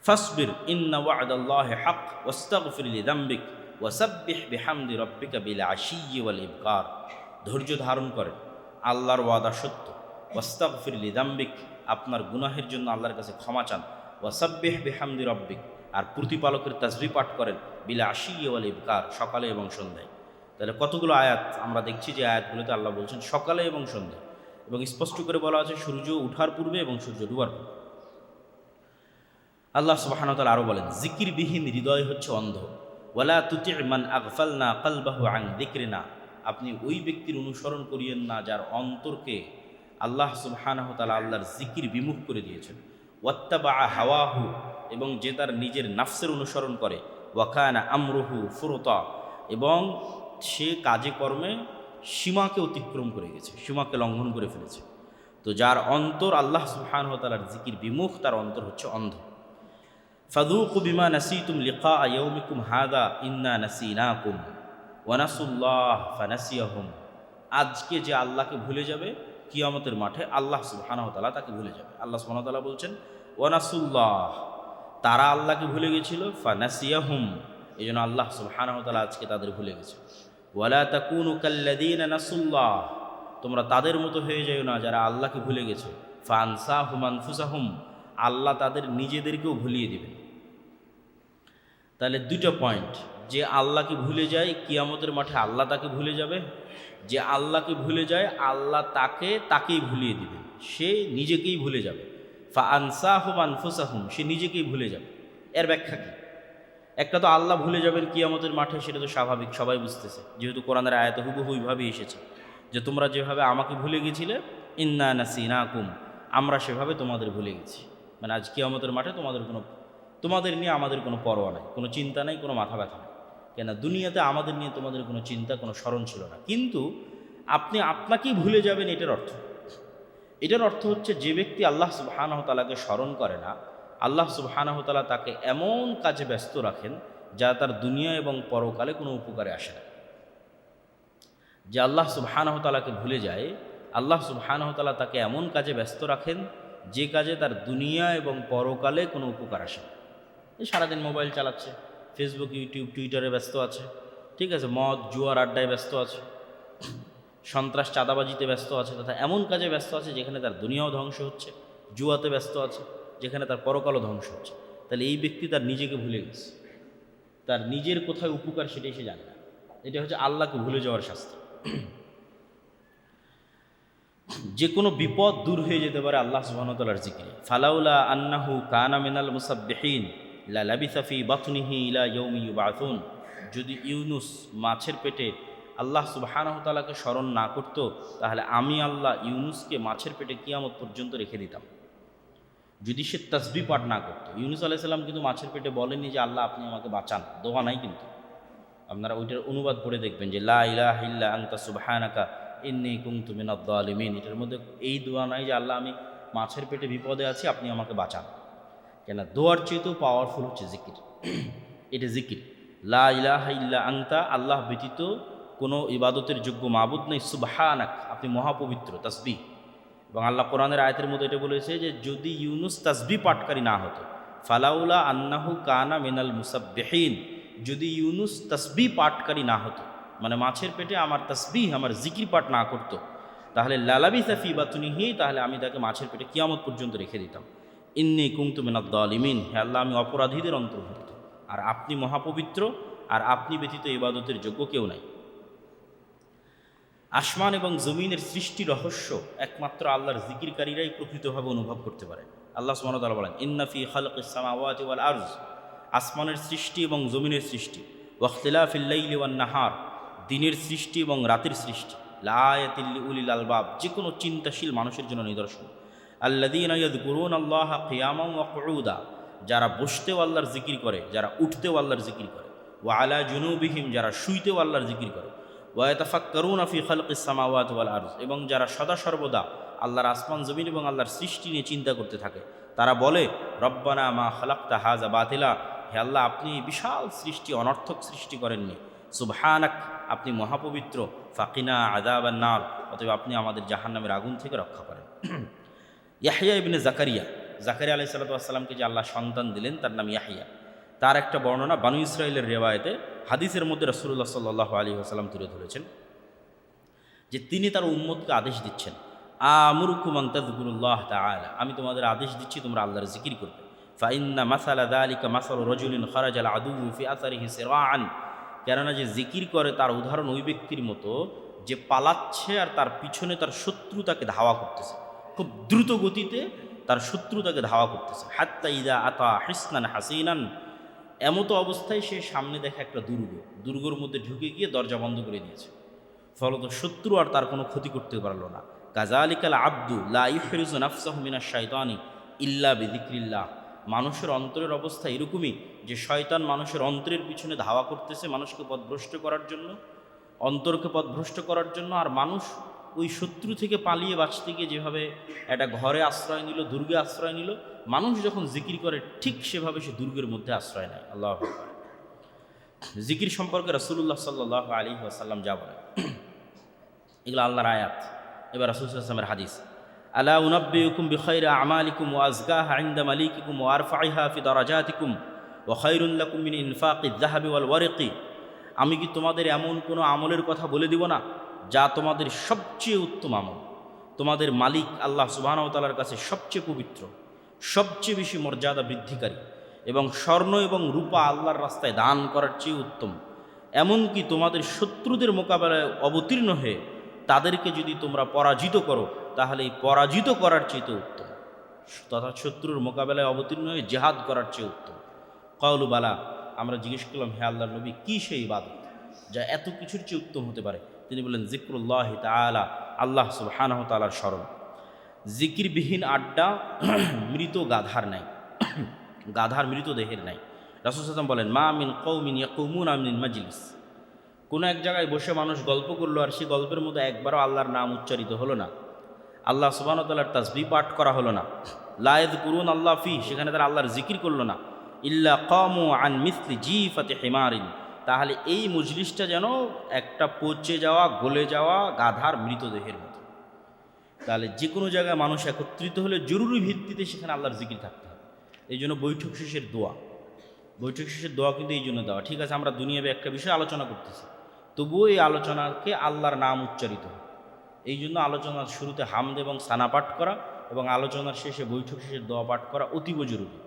ফাসবির ইন্না ওয়া'দাল্লাহি হক ওয়াস্তাগফির লিযামবিক ওয়াসাব্বিহ বিহামদি রব্বিকা বিল আশিয়্যি ওয়াল ইবকার। ধৈর্য ধারণ করেন, আল্লাহর ওয়াদা সত্য। ওয়াস্তাগফির লিযামবিক, আপনার গুনাহের জন্য আল্লাহর কাছে ক্ষমা চান। ওয়াসাব্বিহ বিহামদি রব্বিক, আর প্রতিপালকের তাসবিহ পাঠ করেন বিল আশিয়্যি ওয়াল ইবকার, সকালে এবং সন্ধ্যায়। তাহলে কতগুলো আয়াত আমরা দেখছি যে আয়াতগুলোতে আল্লাহ বলছেন সকালে এবং সন্ধ্যায়, এবং স্পষ্ট করে বলা আছে সূর্য ওঠার পূর্বে এবং সূর্য ডুবার পূর্বে। আল্লাহ সুবহানাহু ওয়া তাআলা আরও বলেন জিকিরবিহীন হৃদয় হচ্ছে অন্ধ। ওয়ালা তুতি' মান আগফালনা কলবাহু আন যিকরিনা, আপনি ওই ব্যক্তির অনুসরণ করিয়েন না যার অন্তরকে আল্লাহ সুবহানাহু ওয়া তাআলা আল্লাহর জিকির বিমুখ করে দিয়েছেন। ওয়াত্তাবা হাওয়াহু, এবং যে তার নিজের নাফসের অনুসরণ করে। ওয়া কানা আমরুহু ফুরতা, এবং সে কাজে কর্মে সীমাকে অতিক্রম করে গেছে, সীমাকে লঙ্ঘন করে ফেলেছে। তো যার অন্তর আল্লাহ সুবহানাহু ওয়া তাআলার জিকির বিমুখ, তার অন্তর হচ্ছে অন্ধ। ফাযূকু বিমা নাসীতুম লিকা ইয়াউমিকুম হাযা ইন্না নাসীনাকুম ওয়া নাসুল্লাহ ফানাসিয়াহুম। আজকে যে আল্লাহকে ভুলে যাবে কিয়ামতের মাঠে আল্লাহ সুবহানাহু ওয়া তাআলা তাকে ভুলে যাবে। আল্লাহ সুবহানাহু ওয়া তাআলা বলছেন ওয়া নাসুল্লাহ, তারা আল্লাহকে ভুলে গেছিল, ফানাসিয়াহুম, এই জন্য আল্লাহ সুবহানাহু ওয়া তাআলা আজকে তাদের ভুলে গেছে। ওয়ালা তাকুনু কাল্লাযীনা নাসুল্লাহ, তোমরা তাদের মতো হয়ে যাও না যারা আল্লাহকে ভুলে গেছে। ফানসাহুম আনফুসাহুম, আল্লাহ তাদের নিজেদেরকেও ভুলিয়ে দিবেন। তাহলে দুটো পয়েন্ট, যে আল্লাহকে ভুলে যায় কিয়ামতের মাঠে আল্লাহ তাকে ভুলে যাবে, যে আল্লাহকে ভুলে যায় আল্লাহ তাকেই ভুলিয়ে দিবেন, সে নিজেকেই ভুলে যাবে। ফানসাহুম আনফুসাহুম, সে নিজেকেই ভুলে যাবে। এর ব্যাখ্যা কি? একটা তো আল্লাহ ভুলে যাবেন কিয়ামতের মাঠে, সেটা তো স্বাভাবিক, সবাই বুঝতেছে, যেহেতু কোরআনের আয়াতে হুবহু ওইভাবেই এসেছে যে তোমরা যেভাবে আমাকে ভুলে গেছিলে ইন্না নাসিনাকুম, আমরা সেভাবে তোমাদের ভুলে গেছি। মানে আজ কিয়ামতের মাঠে তোমাদের নিয়ে আমাদের কোনো পরোয়া নাই, কোনো চিন্তা নাই, কোনো মাথা ব্যথা নেই। কেন দুনিয়াতে আমাদের নিয়ে তোমাদের কোনো চিন্তা, কোনো স্মরণ ছিল না, কিন্তু আপনি আপনাকেই ভুলে যাবেন। এটার অর্থ হচ্ছে যে ব্যক্তি আল্লাহ সুবহানাহু ওয়া তাআলাকে স্মরণ করে না, আল্লাহ সুবহানাহু ওয়া তাআলা তাকে এমন কাজে ব্যস্ত রাখেন যা তার দুনিয়া এবং পরকালে কোনো উপকারে আসে না। যে আল্লাহ সুবহানাহু ওয়া তাআলাকে ভুলে যায়, আল্লাহ সুবহানাহু ওয়া তাআলা তাকে এমন কাজে ব্যস্ত রাখেন যে কাজে তার দুনিয়া এবং পরকালে কোনো উপকার আসে না। এই সারাদিন মোবাইল চালাচ্ছে, ফেসবুক, ইউটিউব, টুইটারে ব্যস্ত আছে, ঠিক আছে, মদ জুয়ার আড্ডায় ব্যস্ত আছে, সন্ত্রাস চাঁদাবাজিতে ব্যস্ত আছে, তথা এমন কাজে ব্যস্ত আছে যেখানে তার দুনিয়াও ধ্বংস হচ্ছে, জুয়াতে ব্যস্ত আছে যেখানে তার পরকালও ধ্বংস হচ্ছে। তাহলে এই ব্যক্তি তার নিজেকে ভুলে গেছে, তার নিজের কোথায় উপকার সেটাই সে জানে না। এটা হচ্ছে আল্লাহকে ভুলে যাওয়ার শাস্তি। যে কোনো বিপদ দূর হয়ে যেতে পারে আল্লাহ সুবহানাহু ওয়া তাআলার জিকিরে। ফালাউলা আন্নাহু কানা মিনাল মুসাব্বিহিন লা লাবিসা ফি বাতনিহি ইলা ইয়াউমি ইউবাআসুন, যদি ইউনুস মাছের পেটে আল্লাহ সুবহানাহু ওয়া তাআলাকে স্মরণ না করত, তাহলে আমি আল্লাহ ইউনুসকে মাছের পেটে কিয়ামত পর্যন্ত রেখে দিতাম। যদি সে তাসবিহ পাঠ না করতো। ইউনুস আলাইহিস সালাম কিন্তু মাছের পেটে বলেননি যে আল্লাহ আপনি আমাকে বাঁচান, দোয়া নাই কিন্তু। আপনারা ওইটার অনুবাদ পড়ে দেখবেন যে লা ইলাহা ইল্লা আনতা সুবহানাকা ইন্নী কুনতু মিনাজ জালিমিন, এটার মধ্যে এই দোয়া নাই যে আল্লাহ আমি মাছের পেটে বিপদে আছি, আপনি আমাকে বাঁচান। কেন দোয়ার চেয়েতেও পাওয়ারফুল হচ্ছে জিকির। এটা জিকির, লা ইলাহা ইল্লা আনতা, আল্লাহ ব্যতীত কোনো ইবাদতের যোগ্য মাবুদ নেই, সুবহানাক, আপনি মহাপবিত্র, তাসবিহ। এবং আল্লাহ কোরআনের আয়াতের মধ্যে এটা বলেছে যে যদি ইউনুস তাসবিহ পাঠকারী না হতো, ফালাউলা আন্নাহু কানা মিনাল মুসাব্বিহিন, যদি ইউনুস তাসবিহ পাঠকারী না হতো, মানে মাছের পেটে আমার তাসবিহ, আমার জিকির পাঠ না করতো, তাহলে লালাবিসা ফি বাতনিহি, তাহলে আমি তাকে মাছের পেটে কিয়ামত পর্যন্ত রেখে দিতাম। ইন্নী কুনতু মিনাজ জালিমিন, হে আল্লাহ আমি অপরাধীদের অন্তর্ভুক্ত, আর আপনি মহাপবিত্র, আর আপনি ব্যতীত ইবাদতের যোগ্য কেউ নাই। আসমান এবং জমিনের সৃষ্টি রহস্য একমাত্র আল্লাহর জিকিরকারীরাই প্রকৃতভাবে অনুভব করতে পারে। আল্লাহ সুবহানাহু ওয়া তাআলা বলেন ইন্না ফি খালকিস সামাওয়াতি ওয়াল আরজ, আসমানের সৃষ্টি এবং জমিনের সৃষ্টি, ওয়া ইখতিলাফিল লাইলি ওয়ান নাহার, দিনের সৃষ্টি এবং রাতের সৃষ্টি, লাআয়াতিল লিউলিল আলবাব, যে কোনো চিন্তাশীল মানুষের জন্য নিদর্শন। আল্লাযীনা ইয়াযকুরুনাল্লাহা কিয়ামান ওয়া কুউদা, যারা বসতেও আল্লাহর জিকির করে, যারা উঠতেও আল্লাহর জিকির করে, ওয়া আলা জুনুবিহিম, যারা শুইতেও আল্লাহর জিকির করে, ওয়া ইয়াতাফাক্কারুনা ফি খালকিস সামাওয়াতি ওয়াল আরজ, এবং যারা সদা সর্বদা আল্লাহর আসমান জমিন এবং আল্লাহর সৃষ্টি নিয়ে চিন্তা করতে থাকে। তারা বলে রব্বানা মা খালাকতা হাযা বাতিলা, হে আল্লাহ আপনি বিশাল সৃষ্টি অনর্থক সৃষ্টি করেননি, সুবহানাক, আপনি মহাপবিত্র, ফাকিনা আযাবান নার, অতএব আপনি আমাদের জাহান্নামের আগুন থেকে রক্ষা করেন। ইয়াহইয়া ইবনে জাকারিয়া আলাইহিস সালাতু ওয়াস সালামকে যে আল্লাহ সন্তান দিলেন তার নাম ইয়াহইয়া, তার একটা বর্ণনা বানু ইসরাঈলের রিওয়ায়েতে, হাদিসের মধ্যে রাসূলুল্লাহ সাল্লাল্লাহু আলাইহি ওয়াসাল্লাম তুলে ধরেছেন যে তিনি তার উম্মতকে আদেশ দিচ্ছেন, আমুরুকুম আন তাযকুরুল্লাহ তাআলা, আমি তোমাদের আদেশ দিচ্ছি তোমরা আল্লাহর জিকির করবে। ফাইন্না মাসালা যালিকা মাসালু রাজুলিন খারাজাল আদুউ ফি আসারিহি সিরাআন, কেননা যে জিকির করে তার উদাহরণ ওই ব্যক্তির মতো যে পালাচ্ছে আর তার পিছনে তার শত্রু তাকে ধাওয়া করতেছে, খুব দ্রুত গতিতে তার শত্রু তাকে ধাওয়া করতেছে। হাত্তা ইযা আতা হিসনান হাসিনান, এমতো অবস্থায় সে সামনে দেখে একটা দুর্গর মধ্যে ঢুকে গিয়ে দরজা বন্ধ করে দিয়েছে, ফলত শত্রু আর তার কোনো ক্ষতি করতে পারলো না। কাযালিকাল আব্দু লা ইউহরিজু নাফসাহু মিনাশ শাইতানি ইল্লা বিযিকরিল্লাহ, মানুষের অন্তরের অবস্থা এরকমই যে শয়তান মানুষের অন্তরের পিছনে ধাওয়া করতেছে মানুষকে পথভ্রষ্ট করার জন্য, অন্তরকে পথভ্রষ্ট করার জন্য, আর মানুষ ওই শত্রু থেকে পালিয়ে বাঁচতে গিয়ে যেভাবে একটা ঘরে আশ্রয় নিল, দুর্গে আশ্রয় নিল, মানুষ যখন জিকির করে ঠিক সেভাবে সে দুর্গের মধ্যে আশ্রয় নেয়। আল্লাহু আকবার। জিকির সম্পর্কে রাসূলুল্লাহ সাল্লাল্লাহু আলাইহি ওয়াসাল্লাম যা বলেন, এগুলো আল্লাহর আয়াত। এবার রাসূল সাল্লাল্লাহু আলাইহি ওয়াসাল্লামের হাদিস, আলা উনাব্বিউকুম বিখাইরি আমালিকুম ওয়া আযকাহা ইনদা মালিকিকুম ওয়া আরফাইহা ফি দারাজাতিকুম ওয়া খায়রুল লাকুম মিন ইনফাকিয যাহাবি ওয়াল ওয়ারিকি। আমি কি তোমাদের এমন কোনো আমলের কথা বলে দিব না যা তোমাদের সবচেয়ে উত্তম আমল, তোমাদের মালিক আল্লাহ সুবহানাহু ওয়া তাআলার কাছে সবচেয়ে পবিত্র, সবচেয়ে বেশি মর্যাদা বৃদ্ধিকারী, এবং স্বর্ণ এবং রূপা আল্লাহর রাস্তায় দান করার চেয়ে উত্তম। এমনকি তোমাদের শত্রুদের মোকাবেলায় অবতীর্ণ হয়ে তাদেরকে যদি তোমরা পরাজিত করো তাহলে এই পরাজিত করার চেয়ে উত্তম, তথা শত্রুর মোকাবেলায় অবতীর্ণ হয়ে জেহাদ করার চেয়ে উত্তম। কাউলু বালা, আমরা জিজ্ঞেস করলাম, হে আল্লাহর নবী, কী সেই ইবাদত যা এত কিছুর চেয়ে উত্তম হতে পারে? তিনি বললেন, জিক্রুল্লাহ তাআলা, আল্লাহ সুবহানাহু ওয়া তাআলার স্মরণ। জিকিরবিহীন আড্ডা মৃত গাধার নাই, গাধার মৃতদেহের নাই। রাসূল সাল্লাল্লাহু আলাইহি ওয়াসাল্লাম বলেন, মা মিন কওমিন ইয়াকুমুনা মিন মাজলিস, কোনো এক জায়গায় বসে মানুষ গল্প করলো আর সেই গল্পের মধ্যে একবারও আল্লাহর নাম উচ্চারিত হলো না, আল্লাহ সুবহানাহু ওয়া তাআলার তাসবিহ পাঠ করা হলো না, লা ইয়াযকুরুন আল্লাহ ফি, সেখানে তারা আল্লাহর জিকির করলো না, ইল্লা কামু আন মিসলি জিফাতি হিমারিন, তাহলে এই মজলিসটা যেন একটা পচে যাওয়া, গলে যাওয়া গাধার মৃতদেহের মতো। তাহলে যে কোনো জায়গায় মানুষ একত্রিত হলে জরুরি ভিত্তিতে সেখানে আল্লাহর জিকির থাকতে হবে। এই জন্য বৈঠক শেষের দোয়া, বৈঠক শেষের দোয়া কিন্তু এই জন্য দেওয়া। ঠিক আছে, আমরা দুনিয়াবে একটা বিষয় আলোচনা করতেছি, তবুও এই আলোচনাকে আল্লাহর নাম উচ্চারিত হয়। এই জন্য আলোচনার শুরুতে হামদ এবং সানা পাঠ করা এবং আলোচনার শেষে বৈঠক শেষের দোয়া পাঠ করা অতীব জরুরি,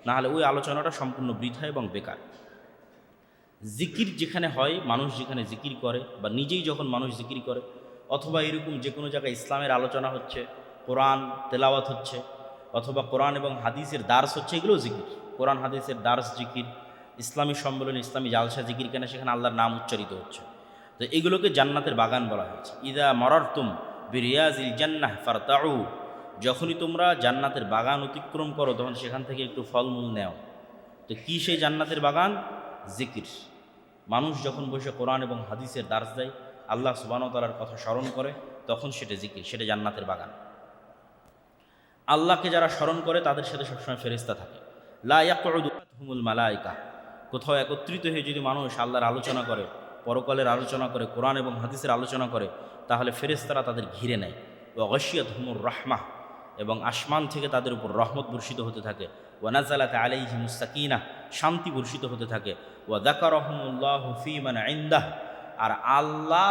নাহলে ওই আলোচনাটা সম্পূর্ণ বৃথা এবং বেকার। জিকির যেখানে হয়, মানুষ যেখানে জিকির করে, বা নিজেই যখন মানুষ জিকির করে, অথবা এরকম যে কোনো জায়গায় ইসলামের আলোচনা হচ্ছে, কোরআন তেলাওয়াত হচ্ছে, অথবা কোরআন এবং হাদিসের দার্স হচ্ছে, এগুলো জিকির। কোরআন হাদিসের দার্স জিকির, ইসলামী সম্মেলন, ইসলামী জালসা জিকির, কেন সেখানে আল্লাহর নাম উচ্চারিত হচ্ছে। তো এগুলোকে জান্নাতের বাগান বলা হয়েছে। ইদা মারারতুম বিরিয়াজিল জান্নাহ ফারতাউ, যখনই তোমরা জান্নাতের বাগান অতিক্রম করো তখন সেখান থেকে একটু ফলমূল নেও। তো কী সেই জান্নাতের বাগান? জিকির। মানুষ যখন বসে কোরআন এবং হাদিসের দার্স দেয়, আল্লাহ সুবহানাহু ওয়া তাআলার কথা স্মরণ করে, তখন সেটা জিকির, সেটা জান্নাতের বাগান। আল্লাহকে যারা স্মরণ করে তাদের সাথে সবসময় ফেরেশতা থাকে। লা ইয়াকউদু হুমুল মালায়েকা, কোথাও একত্রিত হয়ে যদি মানুষ আল্লাহর আলোচনা করে, পরকালের আলোচনা করে, কোরআন এবং হাদিসের আলোচনা করে, তাহলে ফেরেশতারা তাদের ঘিরে নেয়। ওয়া গাশিয়াতহুমুর রাহমাহ, এবং আসমান থেকে তাদের উপর রহমত বর্ষিত হতে থাকে। ওয়া নাযালাত আলাইহিমুস সাকিনাহ, শান্তি বর্ষিত হতে থাকে। ওয়া যাকারাহুমুল্লাহু ফী মান ইনদাহ, আর আল্লাহ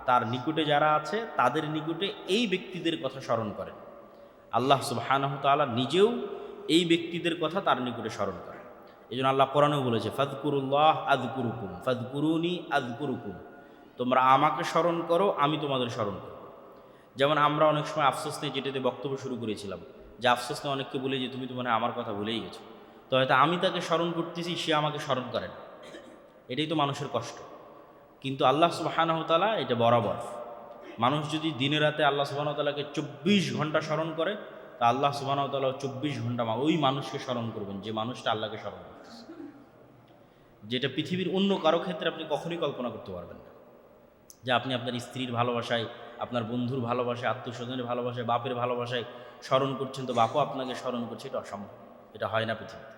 তার নিকটে যারা আছে তাদের নিকটে এই ব্যক্তিদের কথা স্মরণ করেন। আল্লাহ সুবহানাহু ওয়া তাআলা নিজেও এই ব্যক্তিদের কথা তার নিকটে স্মরণ করেন। এই জন্য আল্লাহ কোরআনেও বলেছে, ফাযকুরুল্লাহ আযকুরুকুম ফাযকুরুনি আযকুরুকুম, তোমরা আমাকে স্মরণ করো, আমি তোমাদের স্মরণ করব। যেমন আমরা অনেক সময় আফসোস নিয়ে যেটাতে বক্তব্য শুরু করেছিলাম, যে আফসোস নিয়ে অনেককে বলি যে তুমি তো মনে হয় আমার কথা ভুলেই গেছো। তো হয়তো আমি তাকে স্মরণ করতেছি, সে আমাকে স্মরণ করে না, এটাই তো মানুষের কষ্ট। কিন্তু আল্লাহ সুবহানাহু ওয়া তাআলা এটা বরাবর। মানুষ যদি দিনে রাতে আল্লাহ সুবহানাহু ওয়া তাআলাকে 24 ঘন্টা স্মরণ করে, তা আল্লাহ সুবহানাহু ওয়া তাআলা 24 ঘন্টা ওই মানুষকে স্মরণ করবেন যে মানুষটা আল্লাহকে স্মরণ করতেছে, যেটা পৃথিবীর অন্য কারো ক্ষেত্রে আপনি কখনোই কল্পনা করতে পারবেন না। যে আপনি আপনার স্ত্রীর ভালোবাসায়, আপনার বন্ধুর ভালোবাসায়, আত্মীয় স্বজনের ভালোবাসায়, বাপের ভালোবাসায় স্মরণ করছেন, তো বাপও আপনাকে স্মরণ করছে, এটা অসম্ভব, এটা হয় না পৃথিবীতে।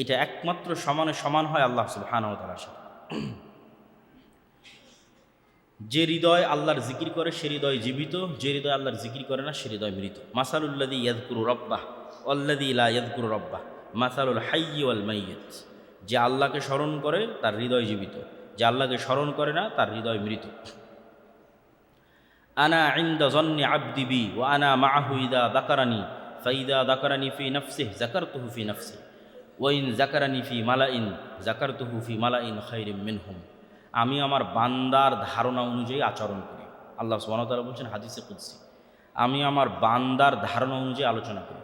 এটা একমাত্র সমানে সমান হয় আল্লাহ সুবহানাহু ওয়া তাআলার সাথে। যে হৃদয় আল্লাহর জিকির করে সে হৃদয় জীবিত, যে হৃদয় আল্লাহর জিকির করে না সে হৃদয় মৃত। মাসালুল্লাযী ইয়াযকুরু রাব্বাহ ওয়াল্লাযী লা ইয়াযকুরু রাব্বাহ মাসালুল হাইয়্যি ওয়াল মাইয়্যিত, যে আল্লাহকে স্মরণ করে তার হৃদয় জীবিত, যে আল্লাহকে স্মরণ করে না তার হৃদয় মৃত। আনা ইনদা যন্নি আবদি বি ওয়া আনা মাআহু ইযা যাকারানি ফাইযা যাকারানি ফি নাফসিহি যাকারতুহু ফি নাফসি ওয়া ইন যাকারানি ফি মালাইন যাকারতুহু ফি মালাইন খায়রিম মিনহুম। আমি আমার বান্দার ধারণা অনুযায়ী আচরণ করি। আল্লাহ সুবহানাহু ওয়া তাআলা বলছেন হাদিসে কুদসি, আমি আমার বান্দার ধারণা অনুযায়ী আলোচনা করি,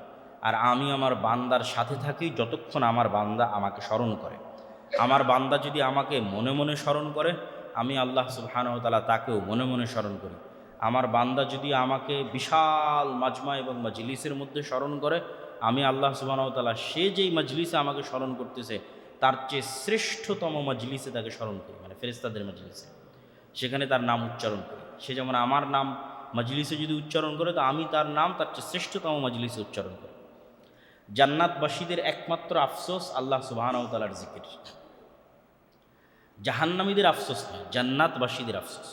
আর আমি আমার বান্দার সাথে থাকি যতক্ষণ আমার বান্দা আমাকে স্মরণ করে। আমার বান্দা যদি আমাকে মনে মনে স্মরণ করে, আমি আল্লাহ সুবহানাহু ওয়া তাআলা তাকেও মনে মনে স্মরণ করি। আমার বান্দা যদি আমাকে বিশাল মাজমা এবং মাজলিসের মধ্যে স্মরণ করে, আমি আল্লাহ সুবহানাহু ওয়া তাআলা সে যেই মাজলিসে আমাকে স্মরণ করতেছে তার চেয়ে শ্রেষ্ঠতম মাজলিসে তাকে স্মরণ করি, মানে ফেরেশতাদের মাজলিসে, সেখানে তার নাম উচ্চারণ করি, সে যেমন আমার নাম মজলিসে যদি উচ্চারণ করে তো আমি তার নাম তার চেয়ে শ্রেষ্ঠতম মজলিসে উচ্চারণ করি। জান্নাতবাসীদের একমাত্র আফসোস আল্লাহ সুবহানাহু ওয়া তাআলার জিকির। জাহান্নামীদের আফসোস নয়, জান্নাতবাসীদের আফসোস।